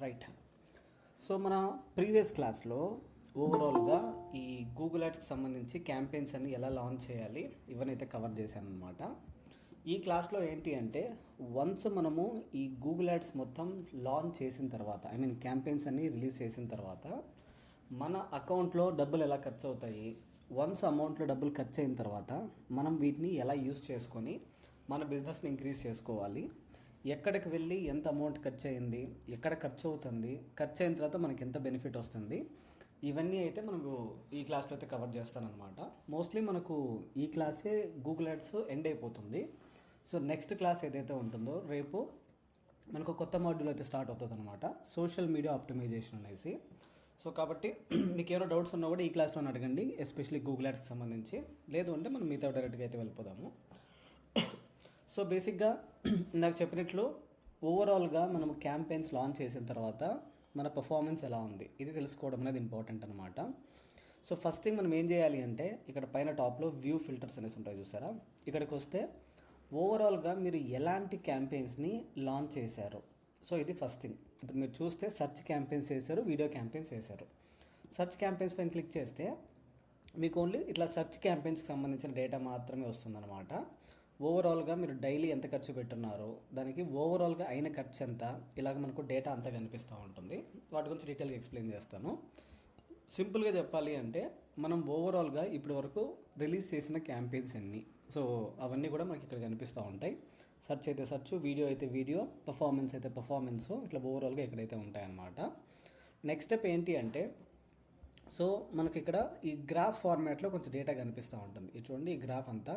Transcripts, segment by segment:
Right. So మన previous క్లాస్లో ఓవరాల్గా ఈ గూగుల్ యాడ్స్కి సంబంధించి క్యాంపెయిన్స్ అన్ని ఎలా లాంచ్ చేయాలి ఇవన్నీ అయితే కవర్ చేశాను అనమాట. ఈ క్లాస్లో ఏంటి అంటే వన్స్ మనము ఈ గూగుల్ యాడ్స్ మొత్తం లాంచ్ చేసిన తర్వాత క్యాంపెయిన్స్ అన్ని రిలీజ్ చేసిన తర్వాత మన అకౌంట్లో డబ్బులు ఎలా ఖర్చు అవుతాయి, వన్స్ అమౌంట్లో డబ్బులు ఖర్చు అయిన తర్వాత మనం వీటిని ఎలా యూస్ చేసుకొని మన బిజినెస్ని ఇంక్రీజ్ చేసుకోవాలి, ఎక్కడికి వెళ్ళి ఎంత అమౌంట్ ఖర్చు అయింది, ఎక్కడ ఖర్చు అవుతుంది, ఖర్చు అయిన తర్వాత మనకి ఎంత బెనిఫిట్ వస్తుంది, ఇవన్నీ అయితే మనకు ఈ క్లాస్లో అయితే కవర్ చేస్తానన్నమాట. మోస్ట్లీ మనకు ఈ క్లాసే గూగుల్ యాడ్స్ ఎండ్ అయిపోతుంది. సో నెక్స్ట్ క్లాస్ ఏదైతే ఉంటుందో రేపు మనకు కొత్త మాడ్యూల్ అయితే స్టార్ట్ అవుతుంది అనమాట, సోషల్ మీడియా ఆప్టిమైజేషన్ అనేసి. సో కాబట్టి మీకు ఏమైనా డౌట్స్ ఉన్నా కూడా ఈ క్లాస్లో అడగండి, ఎస్పెషల్లీ గూగుల్ యాడ్స్కి సంబంధించి. లేదు అంటే మనం మిగతా డైరెక్ట్గా అయితే వెళ్ళిపోదాము. సో బేసిక్గా నాకు చెప్పినట్లు ఓవరాల్గా మనం క్యాంపెయిన్స్ లాంచ్ చేసిన తర్వాత మన పర్ఫార్మెన్స్ ఎలా ఉంది ఇది తెలుసుకోవడం అనేది ఇంపార్టెంట్ అనమాట. సో ఫస్ట్ థింగ్ మనం ఏం చేయాలి అంటే ఇక్కడ పైన టాప్లో వ్యూ ఫిల్టర్స్ అనేసి ఉంటాయి చూసారా, ఇక్కడికి వస్తే ఓవరాల్గా మీరు ఎలాంటి క్యాంపెయిన్స్ని లాంచ్ చేశారు. సో ఇది ఫస్ట్ థింగ్. ఇప్పుడు మీరు చూస్తే సెర్చ్ క్యాంపెయిన్స్ చేశారు, వీడియో క్యాంపెయిన్స్ చేశారు. సెర్చ్ క్యాంపెయిన్స్ పైన క్లిక్ చేస్తే మీకు ఓన్లీ ఇట్లా సెర్చ్ క్యాంపెయిన్స్కి సంబంధించిన డేటా మాత్రమే వస్తుందన్నమాట. ఓవరాల్గా మీరు డైలీ ఎంత ఖర్చు పెట్టున్నారో దానికి ఓవరాల్గా అయిన ఖర్చు ఎంత, ఇలాగ మనకు డేటా అంతా కనిపిస్తూ ఉంటుంది. వాటి గురించి డీటెయిల్గా ఎక్స్ప్లెయిన్ చేస్తాను. సింపుల్గా చెప్పాలి అంటే మనం ఓవరాల్గా ఇప్పటి వరకు రిలీజ్ చేసిన క్యాంపెయిన్స్ ఎన్ని, సో అవన్నీ కూడా మనకి ఇక్కడ కనిపిస్తూ ఉంటాయి. సెర్చ్ అయితే సెర్చ్, వీడియో అయితే వీడియో, పర్ఫార్మెన్స్ అయితే పర్ఫార్మెన్స్, ఇట్లా ఓవరాల్గా ఎక్కడైతే ఉంటాయన్నమాట. నెక్స్ట్ స్టెప్ ఏంటి అంటే సో మనకి ఇక్కడ ఈ గ్రాఫ్ ఫార్మాట్లో కొంచెం డేటా కనిపిస్తూ ఉంటుంది. ఇది చూడండి, ఈ గ్రాఫ్ అంతా.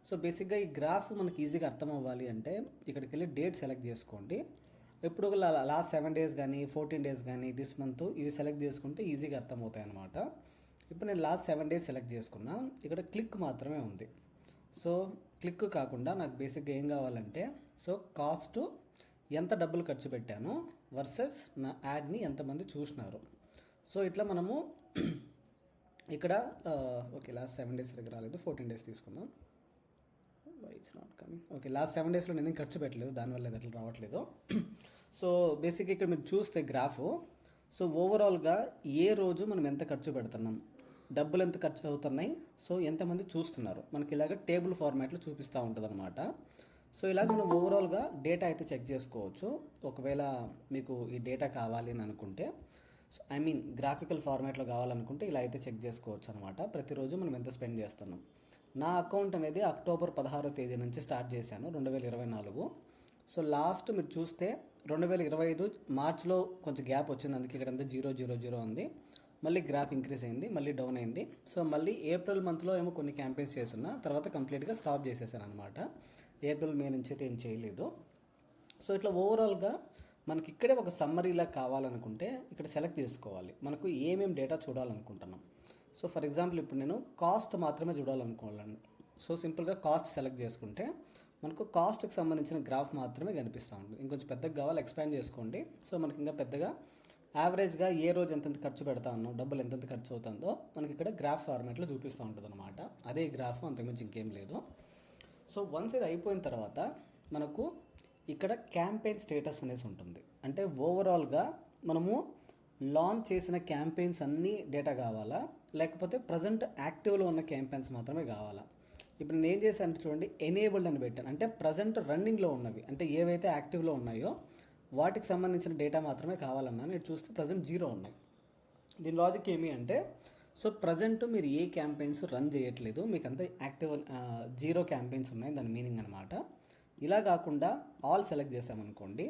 సో బేసిక్గా ఈ గ్రాఫ్ మనకి ఈజీగా అర్థం అవ్వాలి అంటే ఇక్కడికి వెళ్ళి డేట్ సెలెక్ట్ చేసుకోండి. ఎప్పుడు లాస్ట్ 7 days కానీ 14 days కానీ దిస్ మంత్ ఇవి సెలెక్ట్ చేసుకుంటే ఈజీగా అర్థమవుతాయి అన్నమాట. ఇప్పుడు నేను లాస్ట్ 7 days సెలెక్ట్ చేసుకున్నా, ఇక్కడ క్లిక్ మాత్రమే ఉంది. సో క్లిక్ కాకుండా నాకు బేసిక్గా ఏం కావాలంటే సో కాస్ట్ ఎంత డబ్బులు ఖర్చు పెట్టాను వర్సెస్ నా యాడ్ని ఎంతమంది చూసినారు. సో ఇట్లా మనము ఇక్కడ ఓకే లాస్ట్ 7 days దగ్గర రాలేదు, 14 days తీసుకుందాం. It's not coming. Okay last 7 daysలో నేను ఖర్చు పెట్టలేదు, దానివల్ల అట్లా రావట్లేదు. సో బేసిక్గా ఇక్కడ మీరు చూస్తే గ్రాఫ్, సో ఓవరాల్గా ఏ రోజు మనం ఎంత ఖర్చు పెడుతున్నాం, డబ్బులు ఎంత ఖర్చు అవుతున్నాయి, సో ఎంతమంది చూస్తున్నారు, మనకి ఇలాగ టేబుల్ ఫార్మాట్లో చూపిస్తూ ఉంటుంది అనమాట. సో ఇలాగ మనం ఓవరాల్గా డేటా అయితే చెక్ చేసుకోవచ్చు. ఒకవేళ మీకు ఈ డేటా కావాలి అని అనుకుంటే గ్రాఫికల్ ఫార్మాట్లో కావాలనుకుంటే ఇలా అయితే చెక్ చేసుకోవచ్చు అనమాట. ప్రతిరోజు మనం ఎంత స్పెండ్ చేస్తున్నాం. నా అకౌంట్ అనేది అక్టోబర్ 16వ తేదీ నుంచి స్టార్ట్ చేశాను, 2024. సో లాస్ట్ మీరు చూస్తే 2025 మార్చ్లో కొంచెం గ్యాప్ వచ్చింది, అందుకే ఇక్కడ అంతా 000 ఉంది. మళ్ళీ గ్రాఫ్ ఇంక్రీజ్ అయింది, మళ్ళీ డౌన్ అయింది. సో మళ్ళీ ఏప్రిల్ మంత్లో ఏమో కొన్ని క్యాంపెయిన్స్ చేస్తున్నా, తర్వాత కంప్లీట్గా స్టాప్ చేసేసాను అనమాట. ఏప్రిల్ మే నుంచి అయితే ఏం చేయలేదు. సో ఇట్లా ఓవరాల్గా మనకి ఇక్కడే ఒక సమ్మరీలా కావాలనుకుంటే ఇక్కడ సెలెక్ట్ చేసుకోవాలి మనకు ఏమేమి డేటా చూడాలనుకుంటున్నాం. సో ఫర్ ఎగ్జాంపుల్ ఇప్పుడు నేను కాస్ట్ మాత్రమే చూడాలనుకోవాలండి. సో సింపుల్గా కాస్ట్ సెలెక్ట్ చేసుకుంటే మనకు కాస్ట్కి సంబంధించిన గ్రాఫ్ మాత్రమే కనిపిస్తూ ఉంటుంది. ఇంకొంచెం పెద్దగా కావాలి ఎక్స్పాండ్ చేసుకోండి. సో మనకి ఇంకా పెద్దగా యావరేజ్గా ఏ రోజు ఎంతెంత ఖర్చు పెడతా ఉన్నాం, డబ్బులు ఎంతెంత ఖర్చు అవుతుందో మనకి ఇక్కడ గ్రాఫ్ ఫార్మాట్లో చూపిస్తూ ఉంటుంది అనమాట. అదే గ్రాఫ్, అంతకుమించి ఇంకేం లేదు. సో వన్స్ ఇది అయిపోయిన తర్వాత మనకు ఇక్కడ క్యాంపెయిన్ స్టేటస్ అనేసి ఉంటుంది. అంటే ఓవరాల్గా మనము లాంచ్ చేసిన క్యాంపెయిన్స్ అన్నీ డేటా కావాలా, లేకపోతే ప్రజెంట్ యాక్టివ్లో ఉన్న క్యాంపెయిన్స్ మాత్రమే కావాలా. ఇప్పుడు నేను ఏం చేశాను అంటే చూడండి, ఎనేబుల్డ్ అని పెట్టాను. అంటే ప్రజెంట్ రన్నింగ్లో ఉన్నవి, అంటే ఏవైతే యాక్టివ్లో ఉన్నాయో వాటికి సంబంధించిన డేటా మాత్రమే కావాలన్నా. నేను చూస్తే ప్రజెంట్ 0 ఉన్నాయి. దీని లాజిక్ ఏమి అంటే సో ప్రజెంట్ మీరు ఏ క్యాంపెయిన్స్ రన్ చేయట్లేదు, మీకు అంతా యాక్టివ్ 0 క్యాంపెయిన్స్ ఉన్నాయి, దాని మీనింగ్ అనమాట. ఇలా కాకుండా ఆల్ సెలెక్ట్ చేసామనుకోండి,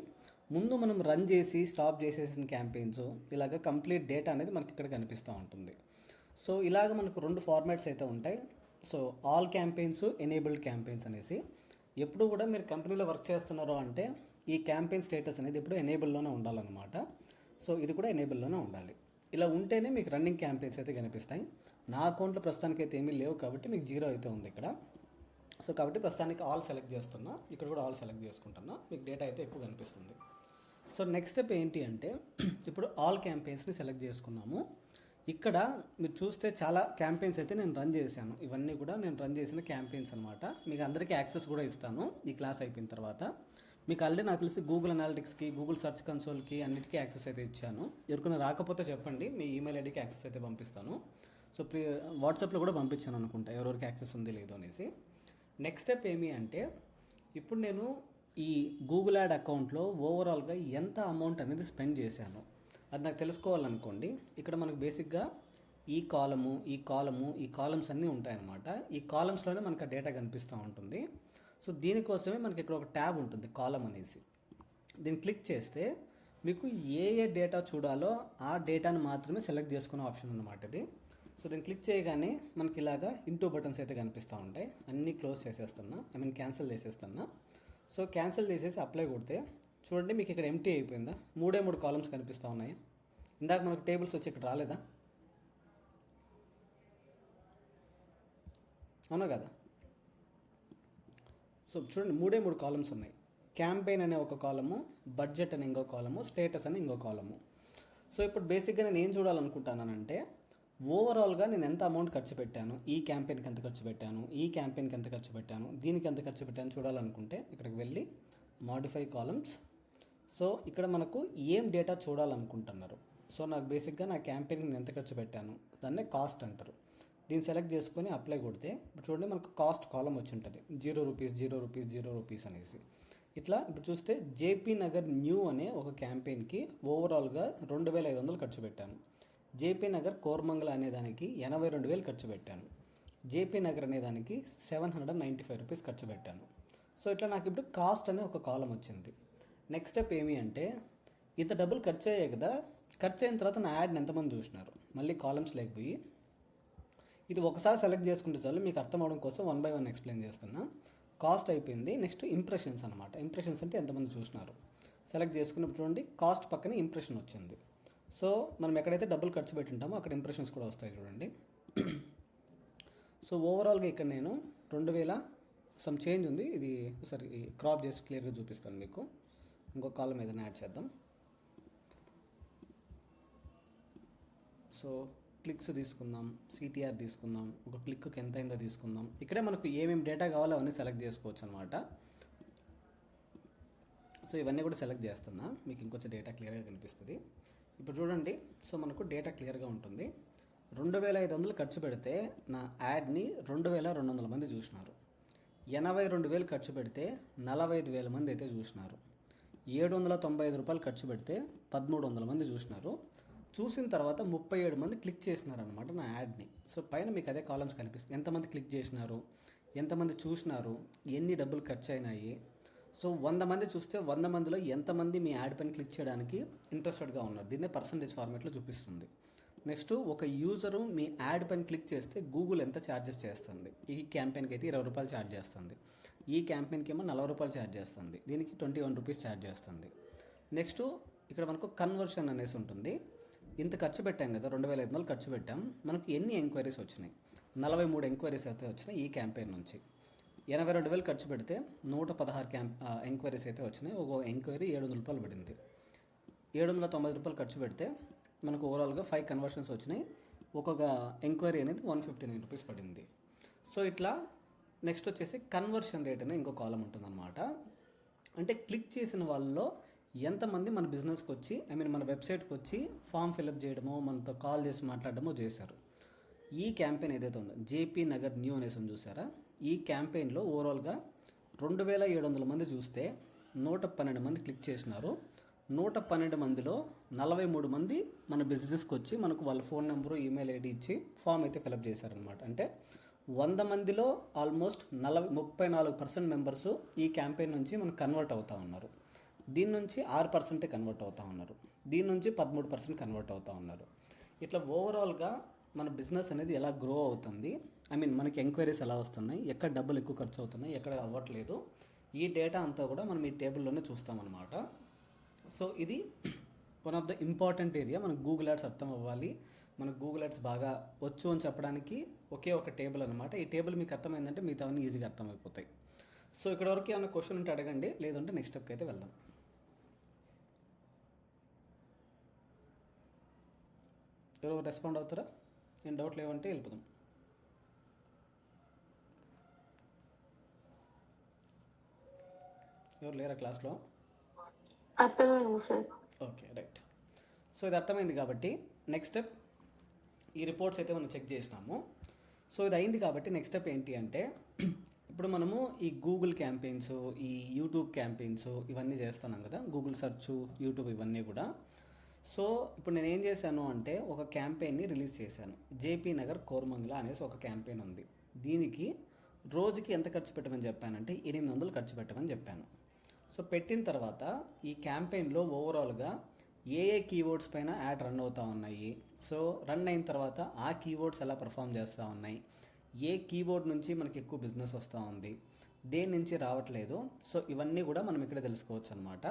ముందు మనం రన్ చేసి స్టాప్ చేసేసిన క్యాంపెయిన్స్ ఇలాగ కంప్లీట్ డేటా అనేది మనకి ఇక్కడ కనిపిస్తూ ఉంటుంది. సో ఇలాగ మనకు 2 ఫార్మాట్స్ అయితే ఉంటాయి. So all campaigns, enabled campaigns అనేసి. ఎప్పుడు కూడా మీరు కంపెనీలో వర్క్ చేస్తున్నారో అంటే ఈ క్యాంపెయిన్ స్టేటస్ అనేది ఎప్పుడు ఎనేబుల్లోనే ఉండాలన్నమాట. సో ఇది కూడా ఎనేబుల్లోనే ఉండాలి. ఇలా ఉంటేనే మీకు రన్నింగ్ క్యాంపెయిన్స్ అయితే కనిపిస్తాయి. నా అకౌంట్లో ప్రస్తుతానికి అయితే ఏమీ లేవు కాబట్టి మీకు 0 అయితే ఉంది ఇక్కడ. సో కాబట్టి ప్రస్తుతానికి ఆల్ సెలెక్ట్ చేస్తున్నా, ఇక్కడ కూడా ఆల్ సెలెక్ట్ చేసుకుంటున్నా, మీకు డేటా అయితే ఎక్కువ కనిపిస్తుంది. సో నెక్స్ట్ స్టెప్ ఏంటి అంటే ఇప్పుడు ఆల్ క్యాంపెయిన్స్ని సెలెక్ట్ చేసుకున్నాము. ఇక్కడ మీరు చూస్తే చాలా క్యాంపెయిన్స్ అయితే నేను రన్ చేశాను. ఇవన్నీ కూడా నేను రన్ చేసిన క్యాంపెయిన్స్ అనమాట. మీకు అందరికీ యాక్సెస్ కూడా ఇస్తాను ఈ క్లాస్ అయిపోయిన తర్వాత. మీకు ఆల్రెడీ నాకు తెలిసి గూగుల్ అనాలిటిక్స్కి, గూగుల్ సెర్చ్ కన్సోల్కి అన్నిటికీ యాక్సెస్ అయితే ఇచ్చాను. ఎవరికైనా రాకపోతే చెప్పండి, మీ ఈమెయిల్ ఐడికి యాక్సెస్ అయితే పంపిస్తాను. సో వాట్సాప్లో కూడా పంపించాను అనుకుంటా, ఎవరెవరికి యాక్సెస్ ఉంది లేదో అనేసి. నెక్స్ట్ స్టెప్ ఏమి అంటే, ఇప్పుడు నేను ఈ గూగుల్ యాడ్ అకౌంట్లో ఓవరాల్గా ఎంత అమౌంట్ అనేది స్పెండ్ చేశాను అది నాకు తెలుసుకోవాలనుకోండి. ఇక్కడ మనకు బేసిక్గా ఈ కాలమ్స్ అన్నీ ఉంటాయన్నమాట. ఈ కాలమ్స్లోనే మనకు ఆ డేటా కనిపిస్తూ ఉంటుంది. సో దీనికోసమే మనకి ఇక్కడ ఒక ట్యాబ్ ఉంటుంది, కాలం అనేసి. దీన్ని క్లిక్ చేస్తే మీకు ఏ డేటా చూడాలో ఆ డేటాను మాత్రమే సెలెక్ట్ చేసుకునే ఆప్షన్ అన్నమాట ఇది. సో దీన్ని క్లిక్ చేయగానే మనకి ఇలాగా ఇంటూ బటన్స్ అయితే కనిపిస్తూ ఉంటాయి. అన్నీ క్లోజ్ చేసేస్తున్నా, క్యాన్సిల్ చేసేస్తున్నా. సో క్యాన్సిల్ చేసేసి అప్లై కొడితే చూడండి, మీకు ఇక్కడ ఎంటీ అయిపోయిందా, 3 కాలమ్స్ కనిపిస్తూ ఉన్నాయి. ఇందాక మనకు టేబుల్స్ వచ్చి ఇక్కడ రాలేదా, అవునా కదా? సో చూడండి, 3 కాలమ్స్ ఉన్నాయి. క్యాంపెయిన్ అనే ఒక కాలము, బడ్జెట్ అనే ఇంకో కాలము, స్టేటస్ అని ఇంకో కాలము. సో ఇప్పుడు బేసిక్గా నేను ఏం చూడాలనుకుంటానంటే, ఓవరాల్గా నేను ఎంత అమౌంట్ ఖర్చు పెట్టాను, ఈ క్యాంపెయిన్కి ఎంత ఖర్చు పెట్టాను, ఈ క్యాంపెయిన్కి ఎంత ఖర్చు పెట్టాను, దీనికి ఎంత ఖర్చు పెట్టాను చూడాలనుకుంటే ఇక్కడికి వెళ్ళి మాడిఫై కాలమ్స్. సో ఇక్కడ మనకు ఏం డేటా చూడాలనుకుంటున్నారు. సో నాకు బేసిక్గా నా క్యాంపెయిన్కి నేను ఎంత ఖర్చు పెట్టాను, దాన్నే కాస్ట్ అంటారు. దీన్ని సెలెక్ట్ చేసుకొని అప్లై కొడితే ఇప్పుడు చూడండి, మనకు కాస్ట్ కాలం వచ్చి ఉంటుంది, ₹0 అనేసి. ఇట్లా ఇప్పుడు చూస్తే జేపీ నగర్ న్యూ అనే ఒక క్యాంపెయిన్కి ఓవరాల్గా 2,500 ఖర్చు పెట్టాను. జేపీ నగర్ కోర్మంగల్ అనే దానికి 82,000 ఖర్చు పెట్టాను. జేపీ నగర్ అనే దానికి ₹795 ఖర్చు పెట్టాను. సో ఇట్లా నాకు ఇప్పుడు కాస్ట్ అనే ఒక కాలం వచ్చింది. నెక్స్ట్ స్టెప్ ఏమి అంటే, ఇంత డబ్బులు ఖర్చు అయ్యాయి కదా, ఖర్చు అయిన తర్వాత నా యాడ్ని ఎంతమంది చూసినారు, మళ్ళీ కాలమ్స్ లేకపోయి ఇది ఒకసారి సెలెక్ట్ చేసుకుంటే చాలు. మీకు అర్థం అవడం కోసం 1 by 1 ఎక్స్ప్లెయిన్ చేస్తున్నా. కాస్ట్ అయిపోయింది. నెక్స్ట్ ఇంప్రెషన్స్ అనమాట. ఇంప్రెషన్స్ అంటే ఎంతమంది చూసినారు. సెలెక్ట్ చేసుకున్నప్పుడు చూడండి, కాస్ట్ పక్కనే ఇంప్రెషన్ వచ్చింది. సో మనం ఎక్కడైతే డబ్బులు ఖర్చు పెట్టుంటామో అక్కడ ఇంప్రెషన్స్ కూడా వస్తాయి చూడండి. సో ఓవరాల్గా ఇక్కడ నేను 2,000 సమ్ చేంజ్ ఉంది. ఇది ఒకసారి క్రాప్ చేసి క్లియర్గా చూపిస్తాను మీకు. ఇంకో కాలం ఏదైనా యాడ్ చేద్దాం. సో క్లిక్స్ తీసుకుందాం, సిటిఆర్ తీసుకుందాం, ఒక క్లిక్కి ఎంత అయిందో తీసుకుందాం. ఇక్కడే మనకు ఏమేమి డేటా కావాలో అవన్నీ సెలెక్ట్ చేసుకోవచ్చు అనమాట. సో ఇవన్నీ కూడా సెలెక్ట్ చేస్తున్నా, మీకు ఇంకొంచెం డేటా క్లియర్గా కనిపిస్తుంది. ఇప్పుడు చూడండి, సో మనకు డేటా క్లియర్గా ఉంటుంది. 2,500 ఖర్చు పెడితే నా యాడ్ని 2,200 మంది చూసినారు. 82,000 ఖర్చు పెడితే 45,000 మంది అయితే చూసినారు. ₹795 ఖర్చు పెడితే 1,300 మంది చూసినారు. చూసిన తర్వాత 37 మంది క్లిక్ చేసినారనమాట నా యాడ్ని. సో పైన మీకు అదే కాలమ్స్ కనిపిస్తుంది, ఎంతమంది క్లిక్ చేసినారు, ఎంతమంది చూసినారు, ఎన్ని డబ్బులు ఖర్చు అయినాయి. సో 100 మంది చూస్తే 100 మందిలో ఎంతమంది మీ యాడ్ పైన క్లిక్ చేయడానికి ఇంట్రెస్టెడ్గా ఉన్నారు, దీన్నే పర్సంటేజ్ ఫార్మేట్లో చూపిస్తుంది. నెక్స్ట్, ఒక యూజరు మీ యాడ్ పైన క్లిక్ చేస్తే గూగుల్ ఎంత ఛార్జెస్ చేస్తుంది. ఈ క్యాంపెయిన్కి అయితే ₹20 ఛార్జ్ చేస్తుంది, ఈ క్యాంపెయిన్కి ఏమో ₹40 ఛార్జ్ చేస్తుంది, దీనికి ₹21 ఛార్జ్ చేస్తుంది. నెక్స్ట్ ఇక్కడ మనకు కన్వర్షన్ అనేసి ఉంటుంది. ఇంత ఖర్చు పెట్టాం కదా, 2,500 ఖర్చు పెట్టాం, మనకు ఎన్ని ఎంక్వైరీస్ వచ్చినాయి, 43 ఎంక్వైరీస్ అయితే వచ్చినాయి ఈ క్యాంపెయిన్ నుంచి. 82,000 ఖర్చు పెడితే 116 ఎంక్వైరీస్ అయితే వచ్చినాయి. ఒక ఎంక్వైరీ ₹700 పడింది. ₹790 ఖర్చు పెడితే మనకు ఓవరాల్గా 5 కన్వర్షన్స్ వచ్చినాయి. ఒక్కొక్క ఎంక్వైరీ అనేది ₹159 పడింది. సో ఇట్లా నెక్స్ట్ వచ్చేసి కన్వర్షన్ రేట్ అనే ఇంకో కాలం ఉంటుందన్నమాట. అంటే క్లిక్ చేసిన వాళ్ళలో ఎంతమంది మన బిజినెస్కి వచ్చి మన వెబ్సైట్కి వచ్చి ఫామ్ ఫిల్అప్ చేయడమో, మనతో కాల్ చేసి మాట్లాడడమో చేశారు. ఈ క్యాంపెయిన్ ఏదైతే ఉందో జేపీ నగర్ న్యూ అనేసి చూసారా, ఈ క్యాంపెయిన్లో ఓవరాల్గా 2,700 మంది చూస్తే 112 మంది క్లిక్ చేసినారు. 112 మందిలో 43 మంది మన బిజినెస్కి వచ్చి మనకు వాళ్ళ ఫోన్ నెంబరు, ఈమెయిల్ ఐడి ఇచ్చి ఫామ్ అయితే ఫిల్అప్ చేశారనమాట. అంటే 100 మందిలో ఆల్మోస్ట్ 34% మెంబర్స్ ఈ క్యాంపెయిన్ నుంచి మనకు కన్వర్ట్ అవుతూ ఉన్నారు. దీని నుంచి 6% కన్వర్ట్ అవుతూ ఉన్నారు, దీని నుంచి 13% కన్వర్ట్ అవుతూ ఉన్నారు. ఇట్లా ఓవరాల్గా మన బిజినెస్ అనేది ఎలా గ్రో అవుతుంది, మనకి ఎంక్వైరీస్ ఎలా వస్తున్నాయి, ఎక్కడ డబ్బులు ఎక్కువ ఖర్చు అవుతున్నాయి, ఎక్కడ అవ్వట్లేదు, ఈ డేటా అంతా కూడా మనం ఈ టేబుల్లోనే చూస్తామన్నమాట. సో ఇది one of the important area. మనకు గూగుల్ యాడ్స్ అర్థం అవ్వాలి, మనకు గూగుల్ యాడ్స్ బాగా వచ్చు అని చెప్పడానికి ఒకే ఒక టేబుల్ అనమాట. ఈ టేబుల్ మీకు అర్థమైందంటే మిగతావన్నీ ఈజీగా అర్థమైపోతాయి. సో ఇక్కడ వరకు ఏమైనా క్వశ్చన్ ఉంటే అడగండి, లేదంటే నెక్స్ట్ స్టెప్కి అయితే వెళ్దాం. ఎవరు రెస్పాండ్ అవుతారా? నేను డౌట్ లేవంటే వెళ్ళిపోదాం. ఎవరు లేరా క్లాస్లో? అర్థమైంది సార్. Okay, right. సో ఇది అర్థమైంది కాబట్టి నెక్స్ట్ స్టెప్, ఈ రిపోర్ట్స్ అయితే మనం చెక్ చేసినాము. సో ఇది అయింది కాబట్టి నెక్స్ట్ స్టెప్ ఏంటి అంటే ఇప్పుడు మనము ఈ గూగుల్ క్యాంపెయిన్స్, ఈ యూట్యూబ్ క్యాంపెయిన్స్ ఇవన్నీ చేస్తున్నాం కదా, గూగుల్ సెర్చ్, యూట్యూబ్ ఇవన్నీ కూడా. సో ఇప్పుడు నేను ఏం చేశాను అంటే ఒక క్యాంపెయిన్ని రిలీజ్ చేశాను. జేపీ నగర్ కోరమంగళ అనేసి ఒక క్యాంపెయిన్ ఉంది. దీనికి రోజుకి ఎంత ఖర్చు పెట్టమని చెప్పానంటే 800 ఖర్చు పెట్టమని చెప్పాను. సో పెట్టిన తర్వాత ఈ క్యాంపెయిన్లో ఓవరాల్గా ఏ ఏ కీవర్డ్స్ పైన యాడ్ రన్ అవుతూ ఉన్నాయి, సో రన్ అయిన తర్వాత ఆ కీవర్డ్స్ ఎలా పర్ఫామ్ చేస్తూ ఉన్నాయి, ఏ కీవర్డ్ నుంచి మనకి ఎక్కువ బిజినెస్ వస్తూ ఉంది, దేని నుంచి రావట్లేదు, సో ఇవన్నీ కూడా మనం ఇక్కడ తెలుసుకోవచ్చు అనమాట.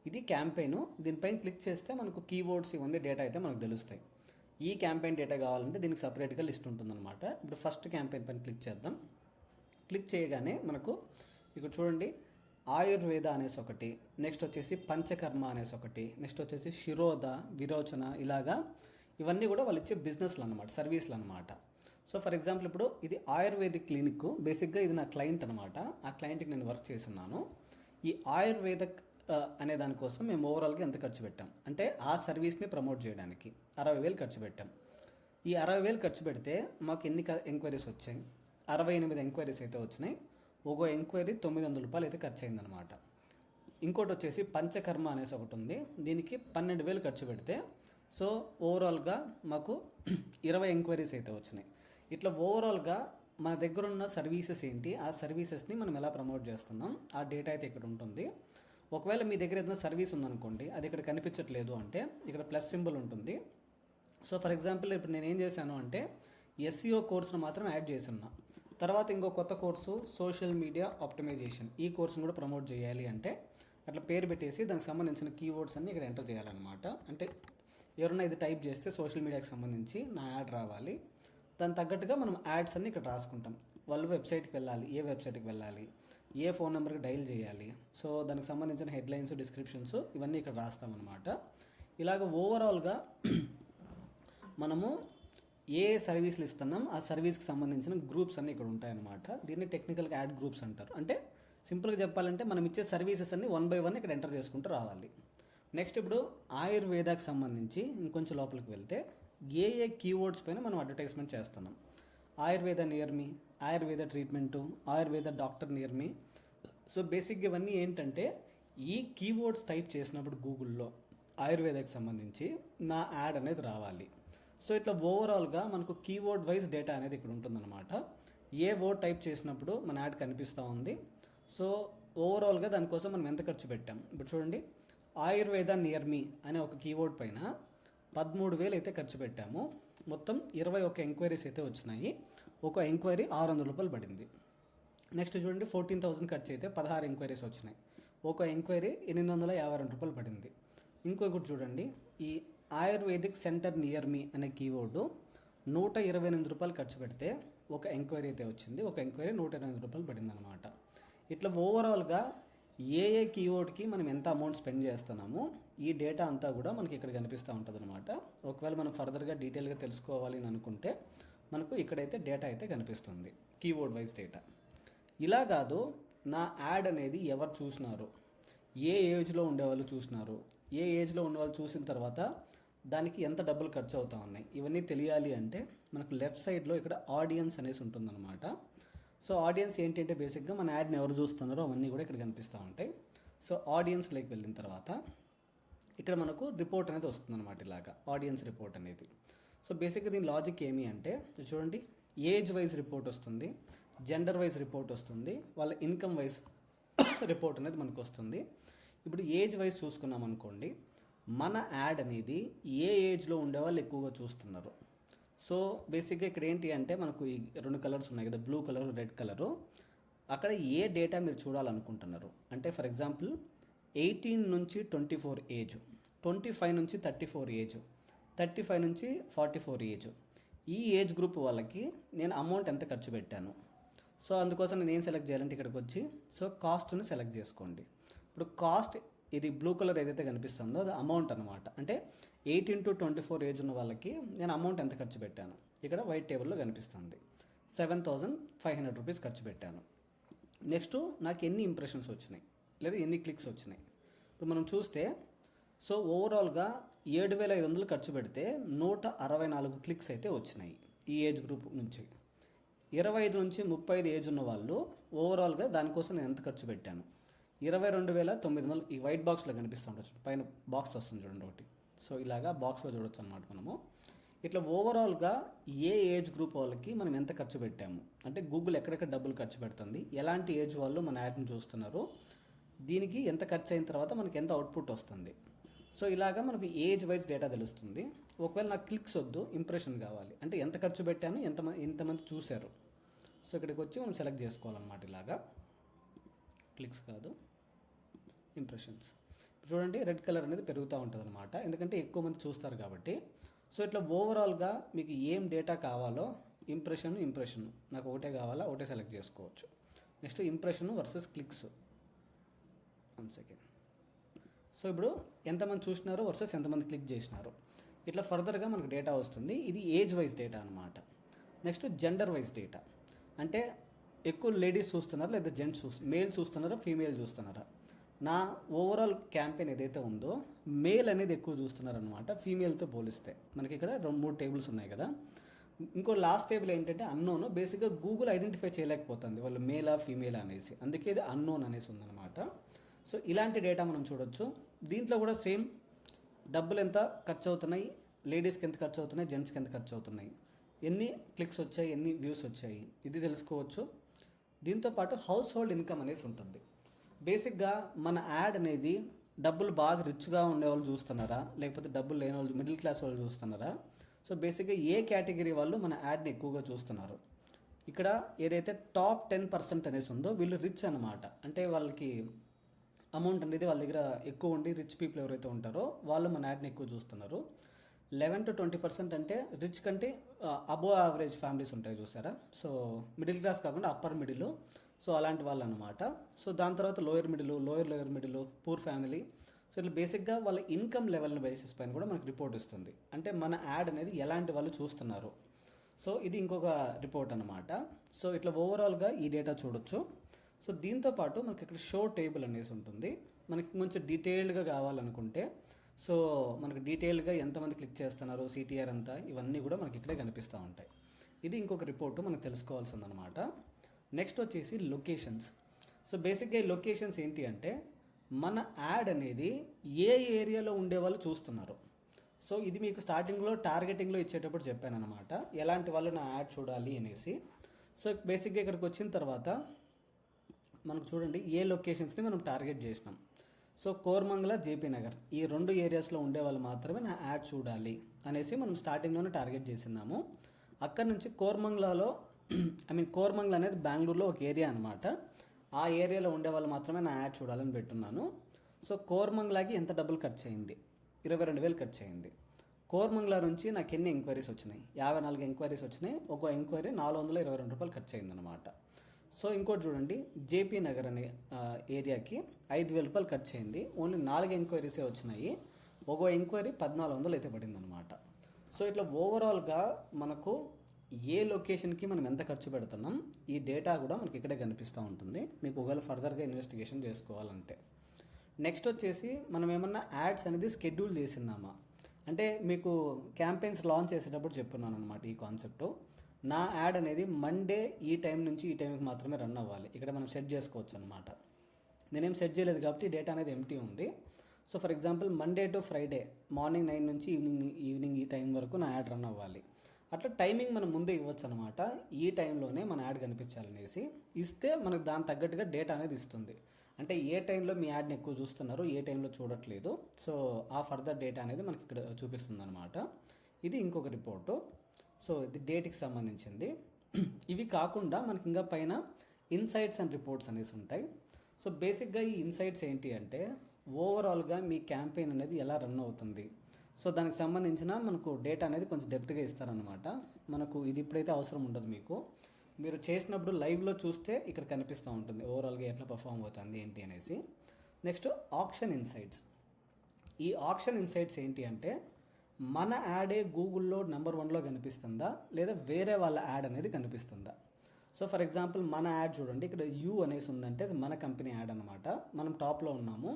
ఇది క్యాంపెయిన్. దీనిపైన క్లిక్ చేస్తే మనకు కీవర్డ్స్ ఇవన్నీ డేటా అయితే మనకు తెలుస్తాయి. ఈ క్యాంపెయిన్ డేటా కావాలంటే దీనికి సపరేట్గా లిస్ట్ ఉంటుందన్నమాట. ఇప్పుడు ఫస్ట్ క్యాంపెయిన్ పైన క్లిక్ చేద్దాం. క్లిక్ చేయగానే మనకు ఇక్కడ చూడండి ఆయుర్వేద అనేసి ఒకటి, నెక్స్ట్ వచ్చేసి పంచకర్మ అనేసి ఒకటి, నెక్స్ట్ వచ్చేసి శిరోధ, విరోచన, ఇలాగా ఇవన్నీ కూడా వాళ్ళు ఇచ్చే బిజినెస్లు అనమాట, సర్వీస్లు అనమాట. సో ఫర్ ఎగ్జాంపుల్ ఇప్పుడు ఇది ఆయుర్వేదిక్ క్లినిక్. బేసిక్గా ఇది నా క్లయింట్ అనమాట. ఆ క్లయింట్కి నేను వర్క్ చేస్తున్నాను. ఈ ఆయుర్వేదిక్ అనే దానికోసం మేము ఓవరాల్గా ఎంత ఖర్చు పెట్టాం అంటే ఆ సర్వీస్ని ప్రమోట్ చేయడానికి 60,000 ఖర్చు పెట్టాం. ఈ 60,000 ఖర్చు పెడితే మాకు ఎన్ని ఎంక్వైరీస్ వచ్చాయి? 68 ఎంక్వైరీస్ అయితే వచ్చినాయి. ఒక ఎంక్వైరీ 900 రూపాయలు అయితే ఖర్చు అయిందనమాట. ఇంకోటి వచ్చేసి పంచకర్మ అనేసి ఒకటి ఉంది. దీనికి 12,000 ఖర్చు పెడితే సో ఓవరాల్గా మాకు 20 ఎంక్వైరీస్ అయితే వచ్చినాయి. ఇట్లా ఓవరాల్గా మన దగ్గర ఉన్న సర్వీసెస్ ఏంటి, ఆ సర్వీసెస్ని మనం ఎలా ప్రమోట్ చేస్తున్నాం, ఆ డేటా అయితే ఇక్కడ ఉంటుంది. ఒకవేళ మీ దగ్గర ఏదైనా సర్వీస్ ఉందనుకోండి, అది ఇక్కడ కనిపించట్లేదు అంటే ఇక్కడ ప్లస్ సింబల్ ఉంటుంది. సో ఫర్ ఎగ్జాంపుల్ ఇప్పుడు నేను ఏం చేశాను అంటే ఎస్ఈఓ కోర్సును మాత్రం యాడ్ చేస్తున్నా. తర్వాత ఇంకో కొత్త కోర్సు సోషల్ మీడియా ఆప్టిమైజేషన్, ఈ కోర్సును కూడా ప్రమోట్ చేయాలి అంటే అట్లా పేరు పెట్టేసి దానికి సంబంధించిన కీవర్డ్స్ అన్ని ఇక్కడ ఎంటర్ చేయాలన్నమాట. అంటే ఎవరైనా ఇది టైప్ చేస్తే సోషల్ మీడియాకి సంబంధించి నా యాడ్ రావాలి, దాని తగ్గట్టుగా మనం యాడ్స్ అన్ని ఇక్కడ రాసుకుంటాం. వాళ్ళు వెబ్సైట్కి వెళ్ళాలి, ఏ వెబ్సైట్కి వెళ్ళాలి, ఏ ఫోన్ నెంబర్కి డైల్ చేయాలి, సో దానికి సంబంధించిన హెడ్లైన్స్, డిస్క్రిప్షన్స్ ఇవన్నీ ఇక్కడ రాస్తామన్నమాట. ఇలాగ ఓవరాల్గా మనము ఏ సర్వీసులు ఇస్తున్నాం ఆ సర్వీస్కి సంబంధించిన గ్రూప్స్ అన్నీ ఇక్కడ ఉంటాయన్నమాట. దీన్ని టెక్నికల్గా యాడ్ గ్రూప్స్ అంటారు. అంటే సింపుల్గా చెప్పాలంటే మనం ఇచ్చే సర్వీసెస్ అన్ని 1 by 1 ఇక్కడ ఎంటర్ చేసుకుంటూ రావాలి. నెక్స్ట్ ఇప్పుడు ఆయుర్వేదాకి సంబంధించి ఇంకొంచెం లోపలికి వెళ్తే ఏ ఏ కీవర్డ్స్ పైన మనం అడ్వర్టైజ్మెంట్ చేస్తున్నాం. ఆయుర్వేద నియర్ మీ, Ayurveda treatment, Ayurveda doctor near మీ. సో బేసిక్గా ఇవన్నీ ఏంటంటే ఈ కీవర్డ్స్ టైప్ చేసినప్పుడు గూగుల్లో ఆయుర్వేదాకి సంబంధించి నా యాడ్ అనేది రావాలి. సో ఇట్లా ఓవరాల్గా మనకు కీవర్డ్ వైజ్ డేటా అనేది ఇక్కడ ఉంటుందన్నమాట. ఏ వర్డ్ టైప్ చేసినప్పుడు మన యాడ్ కనిపిస్తూ ఉంది. సో ఓవరాల్గా దానికోసం మనం ఎంత ఖర్చు పెట్టాం. ఇప్పుడు చూడండి ఆయుర్వేద నియర్ మీ అనే ఒక కీవర్డ్ పైన 13,000 అయితే ఖర్చు పెట్టాము. మొత్తం 21 ఎంక్వైరీస్ అయితే వచ్చినాయి. ఒక ఎంక్వైరీ 600 రూపాయలు పడింది. నెక్స్ట్ చూడండి 14,000 ఖర్చు అయితే 16 ఎంక్వైరీస్ వచ్చినాయి. ఒక ఎంక్వైరీ 852 రూపాయలు పడింది. ఇంకొకటి చూడండి ఈ ఆయుర్వేదిక్ సెంటర్ నియర్ మీ అనే కీవర్డు 128 రూపాయలు ఖర్చు పెడితే ఒక ఎంక్వైరీ అయితే వచ్చింది. ఒక ఎంక్వైరీ 128 రూపాయలు పడింది అనమాట. ఇట్లా ఓవరాల్గా ఏ ఏ కీవర్డ్కి మనం ఎంత అమౌంట్ స్పెండ్ చేస్తున్నామో ఈ డేటా అంతా కూడా మనకి ఇక్కడ కనిపిస్తూ ఉంటుంది అనమాట. ఒకవేళ మనం ఫర్దర్గా డీటెయిల్గా తెలుసుకోవాలి అని అనుకుంటే మనకు ఇక్కడైతే డేటా అయితే కనిపిస్తుంది, కీవర్డ్ వైజ్ డేటా. ఇలా కాదు నా యాడ్ అనేది ఎవరు చూసినారు, ఏ ఏజ్లో ఉండేవాళ్ళు చూసినారు, ఏ ఏజ్లో ఉండేవాళ్ళు చూసిన తర్వాత దానికి ఎంత డబ్బులు ఖర్చు అవుతా ఉన్నాయి, ఇవన్నీ తెలియాలి అంటే మనకు లెఫ్ట్ సైడ్లో ఇక్కడ ఆడియన్స్ అనేసి ఉంటుందన్నమాట. సో ఆడియన్స్ ఏంటి అంటే బేసిక్గా మన యాడ్ని ఎవరు చూస్తున్నారో అవన్నీ కూడా ఇక్కడ కనిపిస్తూ ఉంటాయి. సో ఆడియన్స్లోకి వెళ్ళిన తర్వాత ఇక్కడ మనకు రిపోర్ట్ అనేది వస్తుందన్నమాట, ఇలాగా ఆడియన్స్ రిపోర్ట్ అనేది. సో బేసిక్గా దీని లాజిక్ ఏమి అంటే చూడండి ఏజ్ వైజ్ రిపోర్ట్ వస్తుంది, జెండర్ వైజ్ రిపోర్ట్ వస్తుంది, వాళ్ళ ఇన్కమ్ వైజ్ రిపోర్ట్ అనేది మనకు వస్తుంది. ఇప్పుడు ఏజ్ వైజ్ చూసుకున్నాం అనుకోండి, మన యాడ్ అనేది ఏ ఏజ్లో ఉండేవాళ్ళు ఎక్కువగా చూస్తున్నారు. సో బేసిక్గా ఇక్కడ ఏంటి అంటే మనకు ఈ 2 కలర్స్ ఉన్నాయి కదా, బ్లూ కలర్, రెడ్ కలరు. అక్కడ ఏ డేటా మీరు చూడాలనుకుంటున్నారు అంటే ఫర్ ఎగ్జాంపుల్ 18 నుంచి 24 ఏజ్, 25 నుంచి 34 ఏజ్, 35 నుంచి 44 ఏజ్, ఈ ఏజ్ గ్రూప్ వాళ్ళకి నేను అమౌంట్ ఎంత ఖర్చు పెట్టాను. సో అందుకోసం నేను ఏం సెలెక్ట్ చేయాలంటే ఇక్కడికి వచ్చి సో కాస్ట్ని సెలెక్ట్ చేసుకోండి. ఇప్పుడు కాస్ట్ ఇది బ్లూ కలర్ ఏదైతే కనిపిస్తుందో అది అమౌంట్ అనమాట. అంటే 18 to 24 ఏజ్ ఉన్న వాళ్ళకి నేను అమౌంట్ ఎంత ఖర్చు పెట్టాను ఇక్కడ వైట్ టేబుల్లో కనిపిస్తుంది. 7,500 రూపీస్ ఖర్చు పెట్టాను. నెక్స్ట్ నాకు ఎన్ని ఇంప్రెషన్స్ వచ్చినాయి, లేదా ఎన్ని క్లిక్స్ వచ్చినాయి. ఇప్పుడు మనం చూస్తే సో ఓవరాల్గా 7,500 ఖర్చు పెడితే 164 క్లిక్స్ అయితే వచ్చినాయి ఈ ఏజ్ గ్రూప్ నుంచి. 25 నుంచి 35 ఏజ్ ఉన్న వాళ్ళు ఓవరాల్గా దానికోసం నేను ఎంత ఖర్చు పెట్టాను, 22,900. ఈ వైట్ బాక్స్లో కనిపిస్తూ ఉండొచ్చు, పైన బాక్స్ వస్తుంది చూడండి ఒకటి. సో ఇలాగా బాక్స్లో చూడొచ్చు అనమాట మనము. ఇట్లా ఓవరాల్గా ఏ ఏజ్ గ్రూప్ వాళ్ళకి మనం ఎంత ఖర్చు పెట్టాము, అంటే గూగుల్ ఎక్కడెక్కడ డబ్బులు ఖర్చు పెడుతుంది, ఎలాంటి ఏజ్ వాళ్ళు మన యాడ్ని చూస్తున్నారు, దీనికి ఎంత ఖర్చు అయిన తర్వాత మనకి ఎంత అవుట్పుట్ వస్తుంది. సో ఇలాగా మనకు ఏజ్ వైజ్ డేటా తెలుస్తుంది. ఒకవేళ నాకు క్లిక్స్ వద్దు, ఇంప్రెషన్ కావాలి, అంటే ఎంత ఖర్చు పెట్టాను, ఎంతమంది చూశారు. సో ఇక్కడికి వచ్చి మనం సెలెక్ట్ చేసుకోవాలన్నమాట. ఇలాగా క్లిక్స్ కాదు, ఇంప్రెషన్స్. చూడండి రెడ్ కలర్ అనేది పెరుగుతూ ఉంటుంది అనమాట, ఎందుకంటే ఎక్కువ మంది చూస్తారు కాబట్టి. సో ఇట్లా ఓవరాల్గా మీకు ఏం డేటా కావాలో ఇంప్రెషన్ నాకు ఒకటే కావాలా, ఒకటే సెలెక్ట్ చేసుకోవచ్చు. Next impression versus clicks. 1 second. So ఇప్పుడు ఎంతమంది చూసినారో వర్సెస్ ఎంతమంది క్లిక్ చేసినారో, ఇట్లా ఫర్దర్గా మనకు డేటా వస్తుంది. ఇది ఏజ్ వైజ్ డేటా అనమాట. నెక్స్ట్ జెండర్ వైజ్ డేటా, అంటే ఎక్కువ లేడీస్ చూస్తున్నారా లేదా జెంట్స్ మేల్ చూస్తున్నారా ఫీమేల్ చూస్తున్నారా. నా ఓవరాల్ క్యాంపెయిన్ ఏదైతే ఉందో మేల్ అనేది ఎక్కువ చూస్తున్నారనమాట ఫీమేల్తో పోలిస్తే. మనకి ఇక్కడ 2-3 టేబుల్స్ ఉన్నాయి కదా. ఇంకో లాస్ట్ టేబుల్ ఏంటంటే అన్నోన్. బేసిక్గా గూగుల్ ఐడెంటిఫై చేయలేకపోతుంది వాళ్ళు మేలా ఫీమేలా అనేసి, అందుకే ఇది అన్నోన్ అనేసి ఉందన్నమాట. సో ఇలాంటి డేటా మనం చూడొచ్చు. దీంట్లో కూడా సేమ్ డబ్బులు ఎంత ఖర్చు అవుతున్నాయి, లేడీస్కి ఎంత ఖర్చు అవుతున్నాయి, జెంట్స్కి ఎంత ఖర్చు అవుతున్నాయి, ఎన్ని క్లిక్స్ వచ్చాయి, ఎన్ని వ్యూస్ వచ్చాయి, ఇది తెలుసుకోవచ్చు. దీంతోపాటు హౌస్ హోల్డ్ ఇన్కమ్ అనేసి ఉంటుంది. బేసిక్గా మన యాడ్ అనేది డబ్బులు బాగా రిచ్గా ఉండేవాళ్ళు చూస్తున్నారా, లేకపోతే డబ్బులు లేని వాళ్ళు మిడిల్ క్లాస్ వాళ్ళు చూస్తున్నారా. సో బేసిక్గా ఏ కేటగిరీ వాళ్ళు మన యాడ్ని ఎక్కువగా చూస్తున్నారు. ఇక్కడ ఏదైతే టాప్ 10% అనేసి ఉందో వీళ్ళు రిచ్ అనమాట, అంటే వాళ్ళకి అమౌంట్ అనేది వాళ్ళ దగ్గర ఎక్కువ ఉండి రిచ్ పీపుల్ ఎవరైతే ఉంటారో వాళ్ళు మన యాడ్ని ఎక్కువ చూస్తున్నారు. 11-20% అంటే రిచ్ కంటే అబోవ్ యావరేజ్ ఫ్యామిలీస్ ఉంటాయి చూసారా. సో మిడిల్ క్లాస్ కాకుండా అప్పర్ మిడిల్, సో అలాంటి వాళ్ళు అనమాట. సో దాని తర్వాత lower middle, poor family. So ఇట్లా బేసిక్గా వాళ్ళ ఇన్కమ్ లెవెల్ని బేసిస్ పైన కూడా మనకు రిపోర్ట్ ఇస్తుంది, అంటే మన యాడ్ అనేది ఎలాంటి వాళ్ళు చూస్తున్నారు. సో ఇది ఇంకొక రిపోర్ట్ అనమాట. సో ఇట్లా ఓవరాల్గా ఈ డేటా చూడొచ్చు. సో దీంతోపాటు మనకి ఇక్కడ షో టేబుల్ అనేసి ఉంటుంది. మనకి కొంచెం డీటెయిల్డ్గా కావాలనుకుంటే సో మనకు డీటెయిల్గా ఎంతమంది క్లిక్ చేస్తున్నారు, సిటిఆర్ అంతా, ఇవన్నీ కూడా మనకి ఇక్కడే కనిపిస్తూ ఉంటాయి. ఇది ఇంకొక రిపోర్టు మనకు తెలుసుకోవాల్సిందనమాట. నెక్స్ట్ వచ్చేసి లొకేషన్స్. సో బేసిక్గా ఈ లొకేషన్స్ ఏంటి అంటే మన యాడ్ అనేది ఏ ఏరియాలో ఉండే వాళ్ళు చూస్తున్నారు. సో ఇది మీకు స్టార్టింగ్లో టార్గెటింగ్లో ఇచ్చేటప్పుడు చెప్పాను అనమాట, ఎలాంటి వాళ్ళు నా యాడ్ చూడాలి అనేసి. సో బేసిక్గా ఇక్కడికి వచ్చిన తర్వాత మనకు చూడండి ఏ లొకేషన్స్ని మనం టార్గెట్ చేసినాం. సో కోర్మంగళ, జేపీ నగర్, ఈ 2 ఏరియాస్లో ఉండే వాళ్ళు మాత్రమే నా యాడ్ చూడాలి అనేసి మనం స్టార్టింగ్లోనే టార్గెట్ చేసినాము. అక్కడ నుంచి కోర్మంగళలో కోర్మంగళ అనేది బెంగళూరులో ఒక ఏరియా అనమాట. ఆ ఏరియాలో ఉండే వాళ్ళు మాత్రమే నా యాడ్ చూడాలని పెట్టున్నాను. సో కోర్మంగళకి ఎంత డబ్బులు ఖర్చు అయింది, 22,000 ఖర్చు అయింది. కోర్మంగళ నుంచి నాకు ఎన్ని ఎంక్వైరీస్ వచ్చినాయి, 54 ఎంక్వైరీస్ వచ్చినాయి. ఒక ఎంక్వైరీ 422 రూపాయలు ఖర్చు అయిందనమాట. సో ఇంకోటి చూడండి, జేపీ నగర్ అనే ఏరియాకి 5,000 రూపాయలు ఖర్చు అయింది. ఓన్లీ 4 ఎంక్వైరీసే వచ్చినాయి. ఒక ఎంక్వైరీ 1,400 అయితే పడిందనమాట. సో ఇట్లా ఓవరాల్గా మనకు ఏ లొకేషన్కి మనం ఎంత ఖర్చు పెడుతున్నాం ఈ డేటా కూడా మనకి ఇక్కడే కనిపిస్తూ ఉంటుంది, మీకు ఒకవేళ ఫర్దర్గా ఇన్వెస్టిగేషన్ చేసుకోవాలంటే. నెక్స్ట్ వచ్చేసి మనం ఏమన్నా యాడ్స్ అనేది షెడ్యూల్ చేసినామా అంటే, మీకు క్యాంపెయిన్స్ లాంచ్ చేసేటప్పుడు చెప్పున్నాను అనమాట ఈ కాన్సెప్ట్. నా యాడ్ అనేది మండే ఈ టైం నుంచి ఈ టైంకి మాత్రమే రన్ అవ్వాలి. ఇక్కడ మనం సెట్ చేసుకోవచ్చు అనమాట. నేనేం సెట్ చేయలేదు కాబట్టి డేటా అనేది ఎంటీ ఉంది. So for example Monday to Friday morning 9 నుంచి ఈవినింగ్ ఈ టైం వరకు నా యాడ్ రన్ అవ్వాలి. అట్లా టైమింగ్ మనం ముందే ఇవ్వచ్చు అనమాట. ఈ టైంలోనే మన యాడ్ కనిపించాలనేసి ఇస్తే మనకు దాని తగ్గట్టుగా డేటా అనేది ఇస్తుంది. అంటే ఏ టైంలో మీ యాడ్ని ఎక్కువ చూస్తున్నారు, ఏ టైంలో చూడట్లేదు, సో ఆ ఫర్దర్ డేటా అనేది మనకి ఇక్కడ చూపిస్తుంది అనమాట. ఇది ఇంకొక రిపోర్టు. సో ఇది డేట్కి సంబంధించింది. ఇవి కాకుండా మనకి ఇంకా పైన ఇన్సైట్స్ అండ్ రిపోర్ట్స్ అనేసి ఉంటాయి. సో బేసిక్గా ఈ ఇన్సైట్స్ ఏంటి అంటే ఓవరాల్గా మీ క్యాంపెయిన్ అనేది ఎలా రన్ అవుతుంది, సో దానికి సంబంధించిన మనకు డేటా అనేది కొంచెం డెప్త్గా ఇస్తారనమాట. మనకు ఇది ఇప్పుడైతే అవసరం ఉండదు, మీకు మీరు చేసినప్పుడు లైవ్లో చూస్తే ఇక్కడ కనిపిస్తూ ఉంటుంది ఓవరాల్గా ఎట్లా పర్ఫామ్ అవుతుంది ఏంటి అనేసి. Next option insights. ఈ ఆప్షన్ ఇన్సైట్స్ ఏంటి అంటే మన యాడే గూగుల్లో నెంబర్ 1లో కనిపిస్తుందా లేదా వేరే వాళ్ళ యాడ్ అనేది కనిపిస్తుందా. సో ఫర్ ఎగ్జాంపుల్ మన యాడ్ చూడండి, ఇక్కడ యూ అనేసి ఉందంటే అది మన కంపెనీ యాడ్ అనమాట. మనం టాప్లో ఉన్నాము,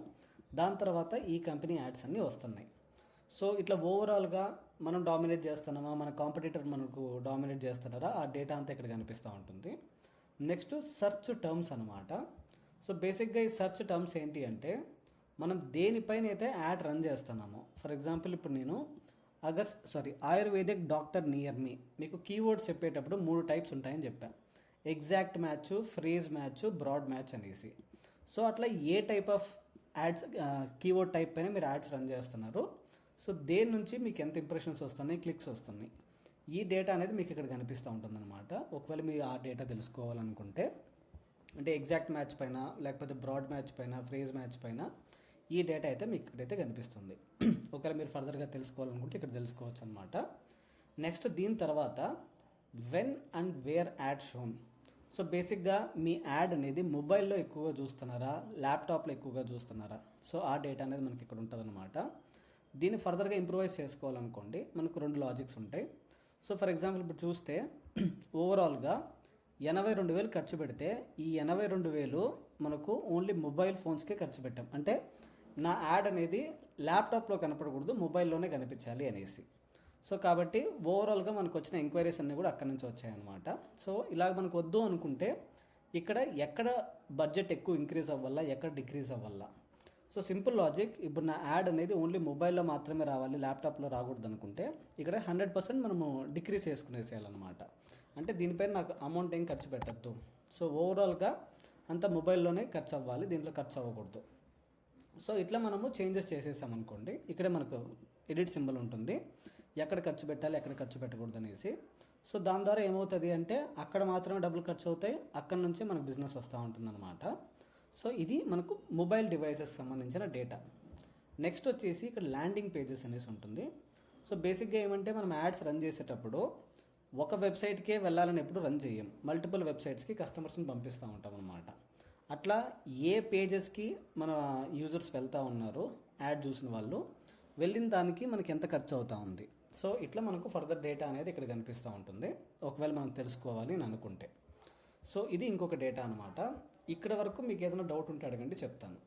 దాని తర్వాత ఈ కంపెనీ యాడ్స్ అన్నీ వస్తున్నాయి. సో ఇట్లా ఓవరాల్గా మనం డామినేట్ చేస్తున్నామా, మన కాంపిటీటర్ మనకు డామినేట్ చేస్తున్నారా, ఆ డేటా అంతా ఇక్కడ కనిపిస్తూ ఉంటుంది. నెక్స్ట్ సెర్చ్ టర్మ్స్ అనమాట. సో బేసిక్గా ఈ సెర్చ్ టర్మ్స్ ఏంటి అంటే మనం దేనిపైన అయితే యాడ్ రన్ చేస్తున్నామో, ఫర్ ఎగ్జాంపుల్ ఇప్పుడు నేను ఆయుర్వేదిక్ డాక్టర్ నియర్ మీ, మీకు కీవర్డ్స్ చెప్పేటప్పుడు 3 టైప్స్ ఉంటాయని చెప్పాను. Exact match, phrase match, broad match అనేసి. సో అట్లా ఏ type of ads, keyword type పైన మీరు యాడ్స్ రన్ చేస్తున్నారు, సో దేని నుంచి మీకు ఎంత ఇంప్రెషన్స్ వస్తున్నాయి, క్లిక్స్ వస్తున్నాయి, ఈ డేటా అనేది మీకు ఇక్కడ కనిపిస్తూ ఉంటుందన్నమాట. ఒకవేళ మీరు ఆ డేటా తెలుసుకోవాలనుకుంటే, అంటే ఎగ్జాక్ట్ మ్యాచ్ పైన, లేకపోతే బ్రాడ్ మ్యాచ్ పైన, ఫ్రేజ్ మ్యాచ్ పైన ఈ డేటా అయితే మీకు ఇక్కడైతే కనిపిస్తుంది. ఒకవేళ మీరు ఫర్దర్గా తెలుసుకోవాలనుకుంటే ఇక్కడ తెలుసుకోవచ్చు అనమాట. నెక్స్ట్ దీని తర్వాత when and where ad shown. So బేసిక్గా మీ యాడ్ అనేది మొబైల్లో ఎక్కువగా చూస్తున్నారా, ల్యాప్టాప్లో ఎక్కువగా చూస్తున్నారా, సో ఆ డేటా అనేది మనకి ఇక్కడ ఉంటుంది అనమాట. దీన్ని ఫర్దర్గా ఇంప్రూవైజ్ చేసుకోవాలనుకోండి, మనకు 2 లాజిక్స్ ఉంటాయి. సో ఫర్ ఎగ్జాంపుల్ ఇప్పుడు చూస్తే ఓవరాల్గా 82,000 ఖర్చు పెడితే ఈ 82,000 మనకు ఓన్లీ మొబైల్ ఫోన్స్కే ఖర్చు పెట్టాం. అంటే నా యాడ్ అనేది ల్యాప్టాప్లో కనపడకూడదు, మొబైల్లోనే కనిపించాలి అనేసి. సో కాబట్టి ఓవరాల్గా మనకు వచ్చిన ఎంక్వైరీస్ అన్నీ కూడా అక్కడి నుంచి వచ్చాయన్నమాట. సో ఇలాగ మనకు వద్దు అనుకుంటే ఇక్కడ ఎక్కడ బడ్జెట్ ఎక్కువ ఇంక్రీజ్ అవ్వాలా, ఎక్కడ డిక్రీజ్ అవ్వాలా. సో సింపుల్ లాజిక్, ఇప్పుడు నా యాడ్ అనేది ఓన్లీ మొబైల్లో మాత్రమే రావాలి, ల్యాప్టాప్లో రాకూడదు అనుకుంటే ఇక్కడ 100% మనము డిక్రీజ్ చేసుకునేసేయాలన్నమాట. అంటే దీనిపైన నాకు అమౌంట్ ఏం ఖర్చు పెట్టద్దు. సో ఓవరాల్గా అంతా మొబైల్లోనే ఖర్చు అవ్వాలి, దీంట్లో ఖర్చు అవ్వకూడదు. సో ఇట్లా మనము చేంజెస్ చేసేసామనుకోండి, ఇక్కడే మనకు ఎడిట్ సింబల్ ఉంటుంది, ఎక్కడ ఖర్చు పెట్టాలి, ఎక్కడ ఖర్చు పెట్టకూడదు అనేసి. సో దాని ద్వారా ఏమవుతుంది అంటే అక్కడ మాత్రమే డబ్బులు ఖర్చు అవుతాయి, అక్కడ నుంచి మనకు బిజినెస్ వస్తూ ఉంటుందన్నమాట. సో ఇది మనకు మొబైల్ డివైసెస్ సంబంధించిన డేటా. నెక్స్ట్ వచ్చేసి ఇక్కడ ల్యాండింగ్ పేజెస్ అనేసి ఉంటుంది. సో బేసిక్గా ఏమంటే మనం యాడ్స్ రన్ చేసేటప్పుడు ఒక వెబ్సైట్కే వెళ్ళాలని ఎప్పుడు రన్ చేయం, మల్టిపుల్ వెబ్సైట్స్కి కస్టమర్స్ని పంపిస్తూ ఉంటాం అనమాట. అట్లా ఏ పేజెస్కి మన యూజర్స్ వెళ్తూ ఉన్నారు, యాడ్ చూసిన వాళ్ళు వెళ్ళిన దానికి మనకి ఎంత ఖర్చు అవుతూ ఉంది. సో ఇట్లా మనకు ఫర్దర్ డేటా అనేది ఇక్కడ కనిపిస్తూ ఉంటుంది, ఒకవేళ మనం తెలుసుకోవాలి అని అనుకుంటే. సో ఇది ఇంకొక డేటా అనమాట. ఇక్కడ వరకు మీకు ఏదైనా డౌట్ ఉంటే అడగండి, చెప్తాను.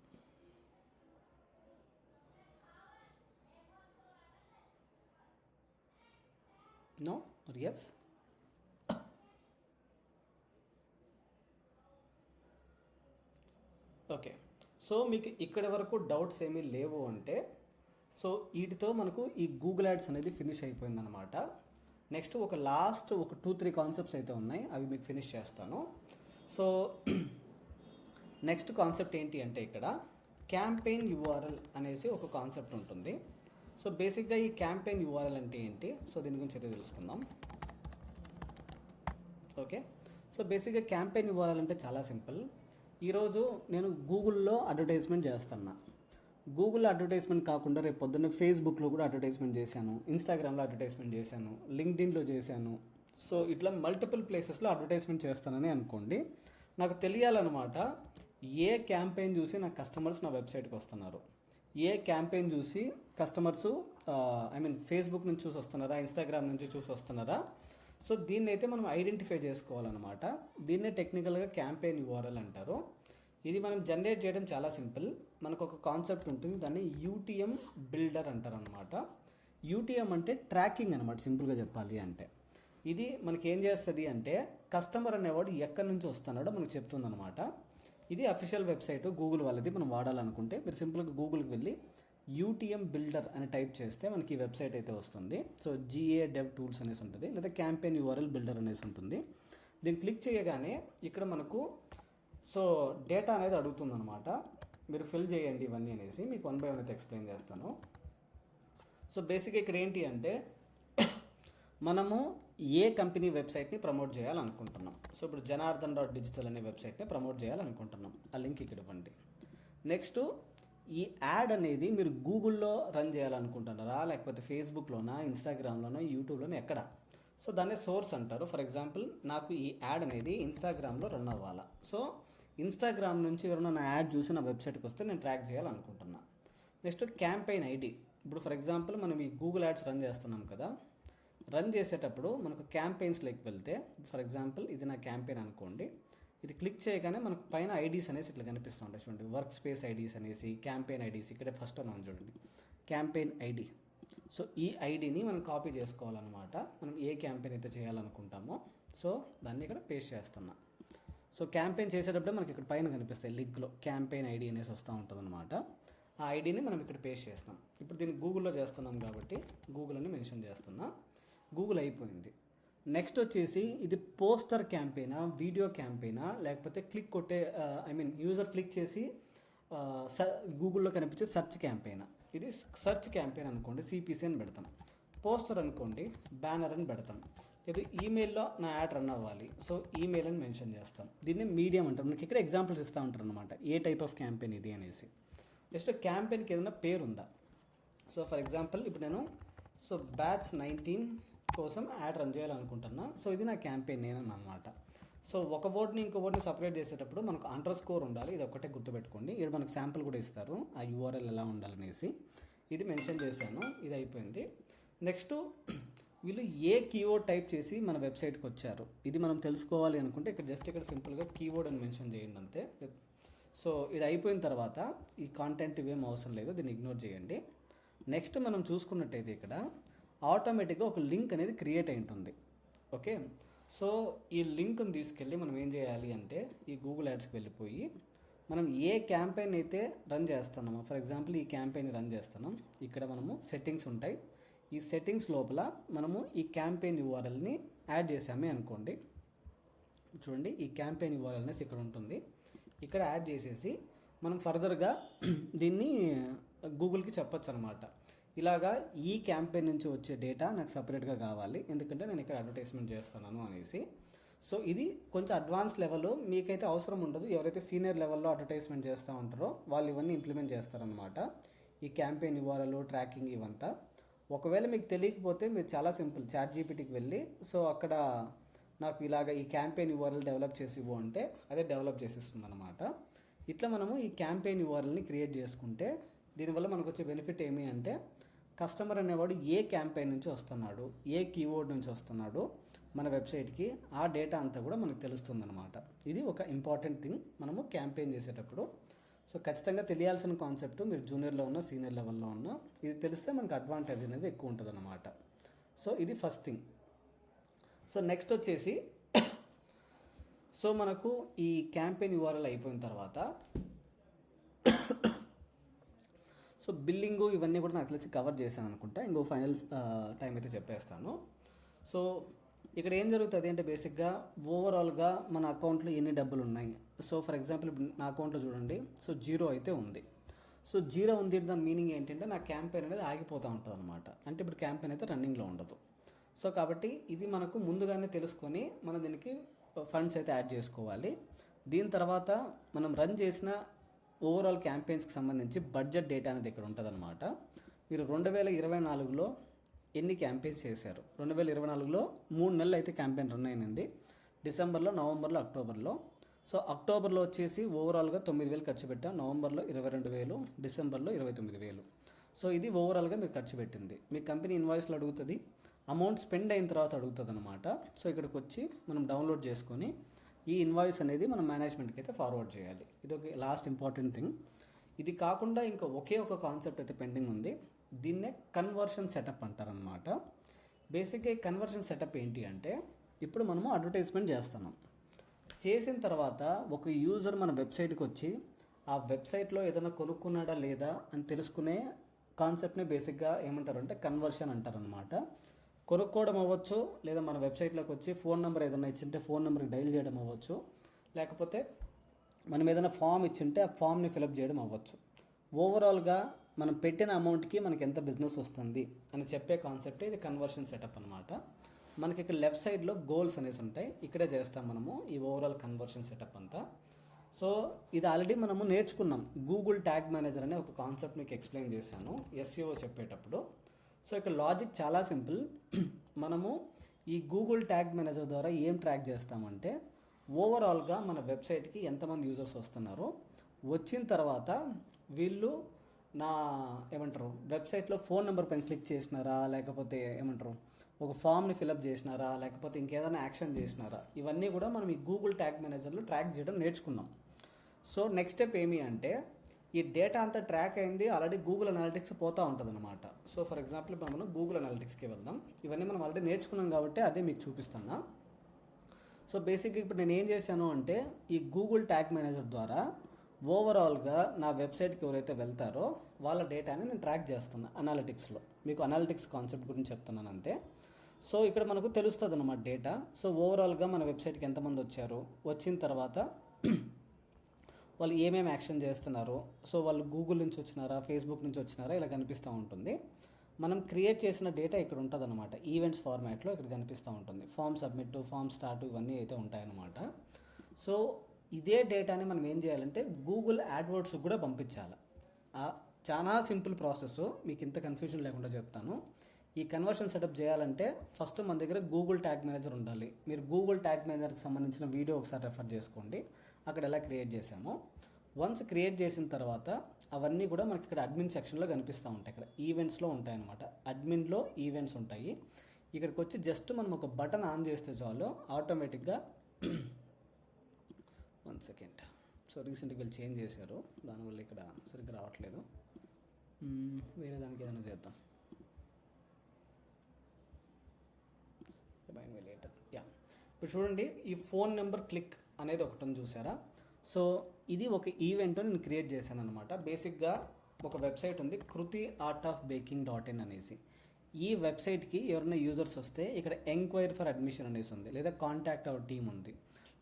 No or yes? Okay. So మీకు ఇక్కడ వరకు డౌట్స్ ఏమీ లేవు అంటే, సో వీటితో మనకు ఈ గూగుల్ యాడ్స్ అనేది ఫినిష్ అయిపోయిందనమాట. నెక్స్ట్ ఒక లాస్ట్ 2-3 కాన్సెప్ట్స్ అయితే ఉన్నాయి, అవి మీకు ఫినిష్ చేస్తాను. సో నెక్స్ట్ కాన్సెప్ట్ ఏంటి అంటే ఇక్కడ క్యాంపెయిన్ యూఆర్ఎల్ అనేసి ఒక కాన్సెప్ట్ ఉంటుంది. సో బేసిక్గా ఈ క్యాంపెయిన్ యూఆర్ఎల్ అంటే ఏంటి, సో దీని గురించి అయితే తెలుసుకుందాం. ఓకే. సో బేసిక్గా క్యాంపెయిన్ యూఆర్ఎల్ అంటే చాలా సింపుల్. ఈరోజు నేను గూగుల్లో అడ్వర్టైజ్మెంట్ చేస్తున్నా, గూగుల్లో అడ్వర్టైజ్మెంట్ కాకుండా రేపు పొద్దున్న ఫేస్బుక్లో కూడా అడ్వర్టైజ్మెంట్ చేశాను, ఇన్స్టాగ్రామ్లో అడ్వర్టైజ్మెంట్ చేశాను, లింక్డ్ఇన్లో చేశాను. సో ఇట్లా మల్టిపుల్ ప్లేసెస్లో అడ్వర్టైజ్మెంట్ చేస్తానని అనుకోండి. నాకు తెలియాలన్నమాట ఏ క్యాంపెయిన్ చూసి నా కస్టమర్స్ నా వెబ్సైట్కి వస్తున్నారు, ఏ క్యాంపెయిన్ చూసి కస్టమర్సు ఫేస్బుక్ నుంచి చూసి వస్తున్నారా, ఇన్స్టాగ్రామ్ నుంచి చూసి వస్తున్నారా. సో దీన్ని అయితే మనం ఐడెంటిఫై చేసుకోవాలన్నమాట. దీన్నే టెక్నికల్గా క్యాంపెయిన్ యూఆర్ఎల్ అంటారు. ఇది మనం జనరేట్ చేయడం చాలా సింపుల్. మనకు ఒక కాన్సెప్ట్ ఉంటుంది, దాన్ని యూటీఎం బిల్డర్ అంటారు అనమాట. యూటీఎం అంటే ట్రాకింగ్ అనమాట, సింపుల్గా చెప్పాలి అంటే. ఇది మనకి ఏం చేస్తుంది అంటే కస్టమర్ అనేవాడు ఎక్కడి నుంచి వస్తున్నాడో మనకు చెప్తుంది అనమాట. ఇది అఫీషియల్ వెబ్సైట్ గూగుల్ వాళ్ళది. మనం వాడాలనుకుంటే మీరు సింపుల్గా గూగుల్కి వెళ్ళి యూటీఎం బిల్డర్ అని టైప్ చేస్తే మనకి ఈ వెబ్సైట్ అయితే వస్తుంది. సో జిఏ డెవ్ టూల్స్ అనేసి ఉంటుంది, లేదా క్యాంపెయిన్ యూఆర్ఎల్ బిల్డర్ అనేసి ఉంటుంది. దీన్ని క్లిక్ చేయగానే ఇక్కడ మనకు సో డేటా అనేది అడుగుతుందన్నమాట. మీరు ఫిల్ చేయండి ఇవన్నీ అనేసి, మీకు 1 by 1 అయితే ఎక్స్ప్లెయిన్ చేస్తాను. సో బేసిక్గా ఇక్కడ ఏంటి అంటే మనము ఏ కంపెనీ వెబ్సైట్ని ప్రమోట్ చేయాలనుకుంటున్నాం. సో ఇప్పుడు janardhan.digital అనే వెబ్సైట్ని ప్రమోట్ చేయాలనుకుంటున్నాం, ఆ లింక్ ఇక్కడ ఇవ్వండి. నెక్స్ట్ ఈ యాడ్ అనేది మీరు గూగుల్లో రన్ చేయాలనుకుంటున్నారా, లేకపోతే ఫేస్బుక్లోనా, ఇన్స్టాగ్రామ్లోనో, యూట్యూబ్లోనో, ఎక్కడ. సో దాన్ని సోర్స్ అంటారు. ఫర్ ఎగ్జాంపుల్ నాకు ఈ యాడ్ అనేది ఇన్స్టాగ్రామ్లో రన్ అవ్వాలా. సో ఇన్స్టాగ్రామ్ నుంచి ఎవరైనా నా యాడ్ చూసి నా వెబ్సైట్కి వస్తే నేను ట్రాక్ చేయాలనుకుంటున్నా. Next campaign ID. ఇప్పుడు ఫర్ ఎగ్జాంపుల్ మనం ఈ గూగుల్ యాడ్స్ రన్ చేస్తున్నాం కదా, రన్ చేసేటప్పుడు మనకు క్యాంపెయిన్స్లోకి వెళ్తే, ఫర్ ఎగ్జాంపుల్ ఇది నా క్యాంపెయిన్ అనుకోండి. ఇది క్లిక్ చేయగానే మనకు పైన ఐడీస్ అనేసి ఇట్లా కనిపిస్తూ ఉంటాయి చూడండి. వర్క్ స్పేస్ ఐడీస్ అనేసి, క్యాంపెయిన్ ఐడీస్, ఇక్కడ ఫస్ట్ ఉన్నాం చూడండి, క్యాంపెయిన్ ఐడి. సో ఈ ఐడిని మనం కాపీ చేసుకోవాలన్నమాట. మనం ఏ క్యాంపెయిన్ అయితే చేయాలనుకుంటామో సో దాన్ని ఇక్కడ పేస్ట్ చేస్తున్నా. సో క్యాంపెయిన్ చేసేటప్పుడు మనకి ఇక్కడ పైన కనిపిస్తాయి లింక్లో క్యాంపెయిన్ ఐడి అనేసి వస్తూ ఉంటుంది అనమాట. ఆ ఐడిని మనం ఇక్కడ పేస్ట్ చేస్తాం. ఇప్పుడు దీన్ని గూగుల్లో చేస్తున్నాం కాబట్టి గూగుల్ అని మెన్షన్ చేస్తున్నా. గూగుల్ అయిపోయింది. నెక్స్ట్ వచ్చేసి ఇది పోస్టర్ క్యాంపెయినా, వీడియో క్యాంపెయినా, లేకపోతే క్లిక్ కొట్టే యూజర్ క్లిక్ చేసి గూగుల్లో కనిపించే సెర్చ్ క్యాంపెయినా. ఇది సెర్చ్ క్యాంపెయిన్ అనుకోండి, సిపిసి అని పెడతాం. పోస్టర్ అనుకోండి, బ్యానర్ అని పెడతాం. ఇది ఈమెయిల్లో నా యాడ్ రన్ అవ్వాలి, సో ఈమెయిల్ అని మెన్షన్ చేస్తాం. దీన్ని మీడియం అంటాం. మనకి ఇక్కడ ఎగ్జాంపుల్స్ ఇస్తూ ఉంటారు అనమాట, ఏ టైప్ ఆఫ్ క్యాంపెయిన్ ఇది అనేసి. జస్ట్ క్యాంపెయిన్కి ఏదైనా పేరు ఉందా. సో ఫర్ ఎగ్జాంపుల్ ఇప్పుడు నేను బ్యాచ్ 19 కోసం యాడ్ రన్ చేయాలనుకుంటున్నా. సో ఇది నా క్యాంపెయిన్ నేమ్ అనమాట. సో ఒక వర్డ్ని ఇంకో వర్డ్ని సపరేట్ చేసేటప్పుడు మనకు అండర్స్కోర్ ఉండాలి. ఇది ఒకటే గుర్తుపెట్టుకోండి. ఇక్కడ మనకు శాంపుల్ కూడా ఇస్తారు, ఆ యూఆర్ఎల్ ఎలా ఉండాలనేసి. ఇది మెన్షన్ చేశాను, ఇది అయిపోయింది. నెక్స్ట్ వీళ్ళు ఏ కీవర్డ్ టైప్ చేసి మన వెబ్సైట్కి వచ్చారు, ఇది మనం తెలుసుకోవాలి అనుకుంటే ఇక్కడ సింపుల్గా కీవర్డ్ అని మెన్షన్ చేయండి అంతే. సో ఇది అయిపోయిన తర్వాత ఈ కాంటెంట్ ఇవేం అవసరం లేదు, దీన్ని ఇగ్నోర్ చేయండి. నెక్స్ట్ మనం చూసుకున్నట్టయితే ఇక్కడ ఆటోమేటిక్గా ఒక లింక్ అనేది క్రియేట్ అయి ఉంటుంది. ఓకే, సో ఈ లింక్ని తీసుకెళ్ళి మనం ఏం చేయాలి అంటే ఈ గూగుల్ యాడ్స్కి వెళ్ళిపోయి మనం ఏ క్యాంపెయిన్ అయితే రన్ చేస్తున్నామో, ఫర్ ఎగ్జాంపుల్ ఈ క్యాంపెయిన్ రన్ చేస్తున్నాం, ఇక్కడ మనము సెట్టింగ్స్ ఉంటాయి. ఈ సెట్టింగ్స్ లోపల మనము ఈ క్యాంపెయిన్ యూఆర్ఎల్ని యాడ్ చేసామే అనుకోండి. చూడండి, ఈ క్యాంపెయిన్ యూఆర్ఎల్ అనేసి ఇక్కడ ఉంటుంది. ఇక్కడ యాడ్ చేసేసి మనం ఫర్దర్గా దీన్ని గూగుల్కి చెప్పొచ్చు అనమాట. ఇలాగా ఈ క్యాంపెయిన్ నుంచి వచ్చే డేటా నాకు సపరేట్గా కావాలి, ఎందుకంటే నేను ఇక్కడ అడ్వర్టైజ్మెంట్ చేస్తున్నాను అనేసి. సో ఇది కొంచెం అడ్వాన్స్ లెవెల్, మీకైతే అవసరం ఉండదు. ఎవరైతే సీనియర్ లెవెల్లో అడ్వర్టైజ్మెంట్ చేస్తూ ఉంటారో వాళ్ళు ఇవన్నీ ఇంప్లిమెంట్ చేస్తారనమాట. ఈ క్యాంపెయిన్ యూఆర్ఎల్ ట్రాకింగ్ ఇవంతా. ఒకవేళ మీకు తెలియకపోతే మీరు చాలా సింపుల్, చాట్ జీపీటీకి వెళ్ళి సో అక్కడ నాకు ఇలాగ ఈ క్యాంపెయిన్ యూఆర్ఎల్ డెవలప్ చేసి ఇవ్వు అంటే అదే డెవలప్ చేసిస్తుంది అనమాట. ఇట్లా మనము ఈ క్యాంపెయిన్ యూఆర్ఎల్ని క్రియేట్ చేసుకుంటే దీనివల్ల మనకు వచ్చే బెనిఫిట్ ఏమి అంటే కస్టమర్ అనేవాడు ఏ క్యాంపెయిన్ నుంచి వస్తున్నాడు, ఏ కీవర్డ్ నుంచి వస్తున్నాడు మన వెబ్సైట్కి, ఆ డేటా అంతా కూడా మనకు తెలుస్తుంది అనమాట. ఇది ఒక ఇంపార్టెంట్ థింగ్ మనము క్యాంపెయిన్ చేసేటప్పుడు. సో ఖచ్చితంగా తెలియాల్సిన కాన్సెప్ట్, మీరు జూనియర్లో ఉన్న సీనియర్ లెవెల్లో ఉన్న ఇది తెలిస్తే మనకు అడ్వాంటేజ్ అనేది ఎక్కువ ఉంటుంది అన్నమాట. సో ఇది ఫస్ట్ థింగ్. సో నెక్స్ట్ వచ్చేసి సో మనకు ఈ క్యాంపెయిన్ యూఆర్ఎల్ అయిపోయిన తర్వాత సో బిల్లింగు ఇవన్నీ కూడా నాకు తెలిసి కవర్ చేశాను అనుకుంటా. ఇంకో ఫైనల్ టైం అయితే చెప్పేస్తాను. సో ఇక్కడ ఏం జరుగుతుంది అంటే బేసిక్గా ఓవరాల్గా మన అకౌంట్లో ఎన్ని డబ్బులు ఉన్నాయి. సో ఫర్ ఎగ్జాంపుల్ ఇప్పుడు నా అకౌంట్లో చూడండి, సో 0 అయితే ఉంది. సో 0 ఉంది, దాని మీనింగ్ ఏంటంటే నా క్యాంపెయిన్ అనేది ఆగిపోతూ ఉంటుంది అనమాట. అంటే ఇప్పుడు క్యాంపెయిన్ అయితే రన్నింగ్లో ఉండదు. సో కాబట్టి ఇది మనకు ముందుగానే తెలుసుకొని మనం దీనికి ఫండ్స్ అయితే యాడ్ చేసుకోవాలి. దీని తర్వాత మనం రన్ చేసిన ఓవరాల్ క్యాంపెయిన్స్కి సంబంధించి బడ్జెట్ డేటా అనేది ఇక్కడ ఉంటుంది అనమాట. మీరు 2024లో ఎన్ని క్యాంపెయిన్స్ చేశారు, 2024లో 3 నెలలు అయితే క్యాంపెయిన్ రన్ అయినది, డిసెంబర్లో, నవంబర్లో, అక్టోబర్లో. సో అక్టోబర్లో వచ్చేసి ఓవరాల్గా 9,000 ఖర్చు పెట్టాం, నవంబర్లో 22,000, డిసెంబర్లో 29,000. సో ఇది ఓవరాల్గా మీరు ఖర్చు పెట్టింది. మీ కంపెనీ ఇన్వాయిస్లో అడుగుతుంది, అమౌంట్ స్పెండ్ అయిన తర్వాత అడుగుతుంది అనమాట. సో ఇక్కడికి వచ్చి మనం డౌన్లోడ్ చేసుకొని ఈ ఇన్వాయిస్ అనేది మనం మేనేజ్మెంట్కి అయితే ఫార్వర్డ్ చేయాలి. ఇది ఒక లాస్ట్ ఇంపార్టెంట్ థింగ్. ఇది కాకుండా ఇంకా ఒకే ఒక కాన్సెప్ట్ అయితే పెండింగ్ ఉంది. దీన్నే కన్వర్షన్ సెటప్ అంటారనమాట. బేసిక్గా ఈ కన్వర్షన్ సెటప్ ఏంటి అంటే ఇప్పుడు మనము అడ్వర్టైజ్మెంట్ చేస్తున్నాం, చేసిన తర్వాత ఒక యూజర్ మన వెబ్సైట్కి వచ్చి ఆ వెబ్సైట్లో ఏదైనా కొనుక్కున్నాడా లేదా అని తెలుసుకునే కాన్సెప్ట్ని బేసిక్గా ఏమంటారంటే కన్వర్షన్ అంటారనమాట. కొనుక్కోవడం అవ్వచ్చు, లేదా మన వెబ్సైట్లోకి వచ్చి ఫోన్ నెంబర్ ఏదైనా ఇచ్చింటే ఫోన్ నెంబర్కి డైల్ చేయడం అవ్వచ్చు, లేకపోతే మనం ఏదైనా ఫామ్ ఇచ్చింటే ఆ ఫామ్ని ఫిలప్ చేయడం అవ్వచ్చు. ఓవరాల్గా మనం పెట్టిన అమౌంట్కి మనకి ఎంత బిజినెస్ వస్తుంది అని చెప్పే కాన్సెప్ట్ ఇది కన్వర్షన్ సెటప్ అనమాట. మనకి ఇక్కడ లెఫ్ట్ సైడ్లో గోల్స్ అనేసి ఉంటాయి, ఇక్కడే చేస్తాం మనము ఈ ఓవరాల్ కన్వర్షన్ సెటప్ అంతా. సో ఇది ఆల్రెడీ మనము నేర్చుకున్నాం. గూగుల్ ట్యాగ్ మేనేజర్ అనే ఒక కాన్సెప్ట్ మీకు ఎక్స్ప్లెయిన్ చేశాను ఎస్ఈఓ చెప్పేటప్పుడు. సో ఇక్కడ లాజిక్ చాలా సింపుల్. మనము ఈ గూగుల్ ట్యాగ్ మేనేజర్ ద్వారా ఏం ట్రాక్ చేస్తామంటే ఓవరాల్గా మన వెబ్సైట్కి ఎంతమంది యూజర్స్ వస్తున్నారో, వచ్చిన తర్వాత వీళ్ళు నా ఏమంటారు వెబ్సైట్లో ఫోన్ నెంబర్ పైన క్లిక్ చేసినారా, లేకపోతే ఏమంటారు ఒక ఫామ్ని ఫిలప్ చేసినారా, లేకపోతే ఇంకేదైనా యాక్షన్ చేసినారా, ఇవన్నీ కూడా మనం ఈ గూగుల్ ట్యాగ్ మేనేజర్లో ట్రాక్ చేయడం నేర్చుకున్నాం. సో నెక్స్ట్ స్టెప్ ఏమి అంటే ఈ డేటా అంతా ట్రాక్ అయింది, ఆల్రెడీ గూగుల్ అనాలిటిక్స్ పోతూ ఉంటుంది అనమాట. సో ఫర్ ఎగ్జాంపుల్ ఇప్పుడు మనం గూగుల్ అనాలిటిక్స్కి వెళ్దాం. ఇవన్నీ మనం ఆల్రెడీ నేర్చుకున్నాం కాబట్టి అదే మీకు చూపిస్తున్నా. సో బేసిక్గా ఇప్పుడు నేను ఏం చేశాను అంటే ఈ గూగుల్ ట్యాగ్ మేనేజర్ ద్వారా ఓవరాల్గా నా వెబ్సైట్కి ఎవరైతే వెళ్తారో వాళ్ళ డేటాని నేను ట్రాక్ చేస్తున్నా అనాలిటిక్స్లో. మీకు అనాలిటిక్స్ కాన్సెప్ట్ గురించి చెప్తున్నాను అంతే. సో ఇక్కడ మనకు తెలుస్తుంది అన్నమాట డేటా. సో ఓవరాల్గా మన వెబ్సైట్కి ఎంతమంది వచ్చారు, వచ్చిన తర్వాత వాళ్ళు ఏమేమి యాక్షన్ చేస్తున్నారు, సో వాళ్ళు గూగుల్ నుంచి వచ్చినారా, ఫేస్బుక్ నుంచి వచ్చినారా, ఇలా కనిపిస్తూ ఉంటుంది. మనం క్రియేట్ చేసిన డేటా ఇక్కడ ఉంటుంది అనమాట. ఈవెంట్స్ ఫార్మాట్లో ఇక్కడ కనిపిస్తూ ఉంటుంది. ఫామ్ సబ్మిట్, ఫామ్ స్టార్ట్ ఇవన్నీ అయితే ఉంటాయన్నమాట. సో ఇదే డేటాని మనం ఏం చేయాలంటే గూగుల్ యాడ్వర్డ్స్కి కూడా పంపించాలి. చాలా సింపుల్ ప్రాసెస్, మీకు ఇంత కన్ఫ్యూజన్ లేకుండా చెప్తాను. ఈ కన్వర్షన్ సెటప్ చేయాలంటే ఫస్ట్ మన దగ్గర గూగుల్ ట్యాగ్ మేనేజర్ ఉండాలి. మీరు గూగుల్ ట్యాగ్ మేనేజర్కి సంబంధించిన వీడియో ఒకసారి రెఫర్ చేసుకోండి, అక్కడ ఎలా క్రియేట్ చేసామో. వన్స్ క్రియేట్ చేసిన తర్వాత అవన్నీ కూడా మనకి ఇక్కడ అడ్మిన్ సెక్షన్లో కనిపిస్తూ ఉంటాయి. ఇక్కడ ఈవెంట్స్లో ఉంటాయి అన్నమాట. అడ్మిన్లో ఈవెంట్స్ ఉంటాయి. ఇక్కడికి వచ్చి జస్ట్ మనం ఒక బటన్ ఆన్ చేస్తే చాలు ఆటోమేటిక్గా 1 సెకండ్. సో రీసెంట్గా వీళ్ళు చేంజ్ చేశారు, దానివల్ల ఇక్కడ సరిగ్గా రావట్లేదు. వేరే దానికి ఏదైనా చేద్దాం. Later yeah. ఇప్పుడు చూడండి, ఈ ఫోన్ నెంబర్ క్లిక్ అనేది ఒకటి ఉంది చూసారా. సో ఇది ఒక ఈవెంట్ నేను క్రియేట్ చేశాను అనమాట. బేసిక్గా ఒక వెబ్సైట్ ఉంది, kruti.artofbaking.in అనేసి. ఈ వెబ్సైట్కి ఎవరైనా యూజర్స్ వస్తే ఇక్కడ ఎంక్వైర్ ఫర్ అడ్మిషన్ అనేసి ఉంది, లేదా కాంటాక్ట్ అవర్ టీమ్ ఉంది,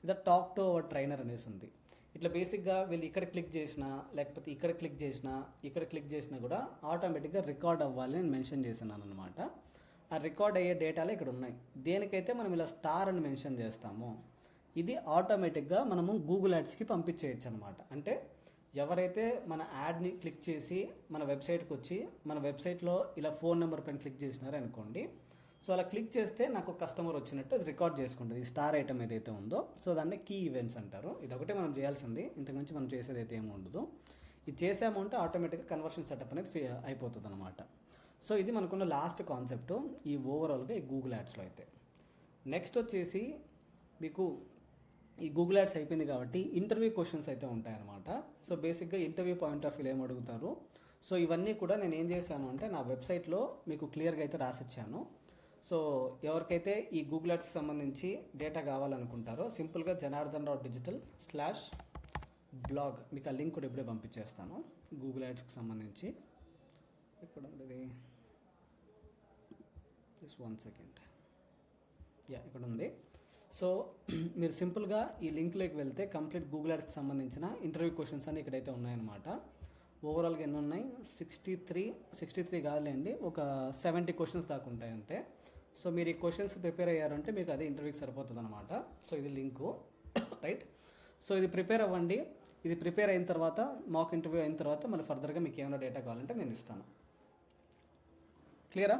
లేదా టాక్ టు అవర్ ట్రైనర్ అనేసి ఉంది. ఇట్లా బేసిక్గా వీళ్ళు ఇక్కడ క్లిక్ చేసినా, లేకపోతే ఇక్కడ క్లిక్ చేసినా, ఇక్కడ క్లిక్ చేసినా కూడా ఆటోమేటిక్గా రికార్డ్ అవ్వాలి నేను మెన్షన్ చేస్తున్నాను అనమాట. ఆ రికార్డ్ అయ్యే డేటాలు ఇక్కడ ఉన్నాయి. దేనికైతే మనం ఇలా స్టార్ అని మెన్షన్ చేస్తామో ఇది ఆటోమేటిక్గా మనము గూగుల్ యాడ్స్కి పంపించేయచ్చు అనమాట. అంటే ఎవరైతే మన యాడ్ని క్లిక్ చేసి మన వెబ్సైట్కి వచ్చి మన వెబ్సైట్లో ఇలా ఫోన్ నెంబర్ పైన క్లిక్ చేసినారు అనుకోండి, సో అలా క్లిక్ చేస్తే నాకు కస్టమర్ వచ్చినట్టు అది రికార్డ్ చేసుకుంటుంది. ఈ స్టార్ ఐటమ్ ఏదైతే ఉందో, సో దాన్ని కీ ఈవెంట్స్ అంటారు. ఇదొకటే మనం చేయాల్సింది, ఇంతకుమించి మనం చేసేది అయితే ఏమి ఉండదు. ఇది చేసాము అంటే ఆటోమేటిక్గా కన్వర్షన్ సెటప్ అనేది అయిపోతుంది అనమాట. సో ఇది మనకున్న లాస్ట్ కాన్సెప్ట్ ఈ ఓవరాల్గా ఈ గూగుల్ యాడ్స్లో అయితే. నెక్స్ట్ వచ్చేసి మీకు ఈ గూగుల్ యాడ్స్ అయిపోయింది కాబట్టి ఇంటర్వ్యూ క్వశ్చన్స్ అయితే ఉంటాయన్నమాట. సో బేసిక్గా ఇంటర్వ్యూ పాయింట్ ఆఫ్ వ్యూ ఏం అడుగుతారు, సో ఇవన్నీ కూడా నేను ఏం చేశాను అంటే నా వెబ్సైట్లో మీకు క్లియర్గా అయితే రాసిచ్చాను. సో ఎవరికైతే ఈ గూగుల్ యాడ్స్కి సంబంధించి డేటా కావాలనుకుంటారో సింపుల్గా janardhan.digital/blog మీకు ఆ లింక్ కూడా ఇప్పుడే పంపించేస్తాను. గూగుల్ యాడ్స్కి సంబంధించి ఇక్కడ ఉంది, జస్ట్ 1 సెకండ్. యా ఇక్కడ ఉంది. సో మీరు సింపుల్గా ఈ లింక్లోకి వెళ్తే కంప్లీట్ గూగుల్ యాడ్స్కి సంబంధించిన ఇంటర్వ్యూ క్వశ్చన్స్ అన్నీ ఇక్కడైతే ఉన్నాయన్నమాట. ఓవరాల్గా ఎన్ని ఉన్నాయి, 63 కాదులేండి, ఒక 70 క్వశ్చన్స్ దాకా ఉంటాయి అంతే. సో మీరు ఈ క్వశ్చన్స్ ప్రిపేర్ అయ్యారంటే మీకు అదే ఇంటర్వ్యూకి సరిపోతుంది అనమాట. సో ఇది లింకు రైట్. సో ఇది ప్రిపేర్ అవ్వండి. ఇది ప్రిపేర్ అయిన తర్వాత మాక్ ఇంటర్వ్యూ అయిన తర్వాత మళ్ళీ ఫర్దర్గా మీకు ఏమైనా డేటా కావాలంటే నేను ఇస్తాను. క్లియరా?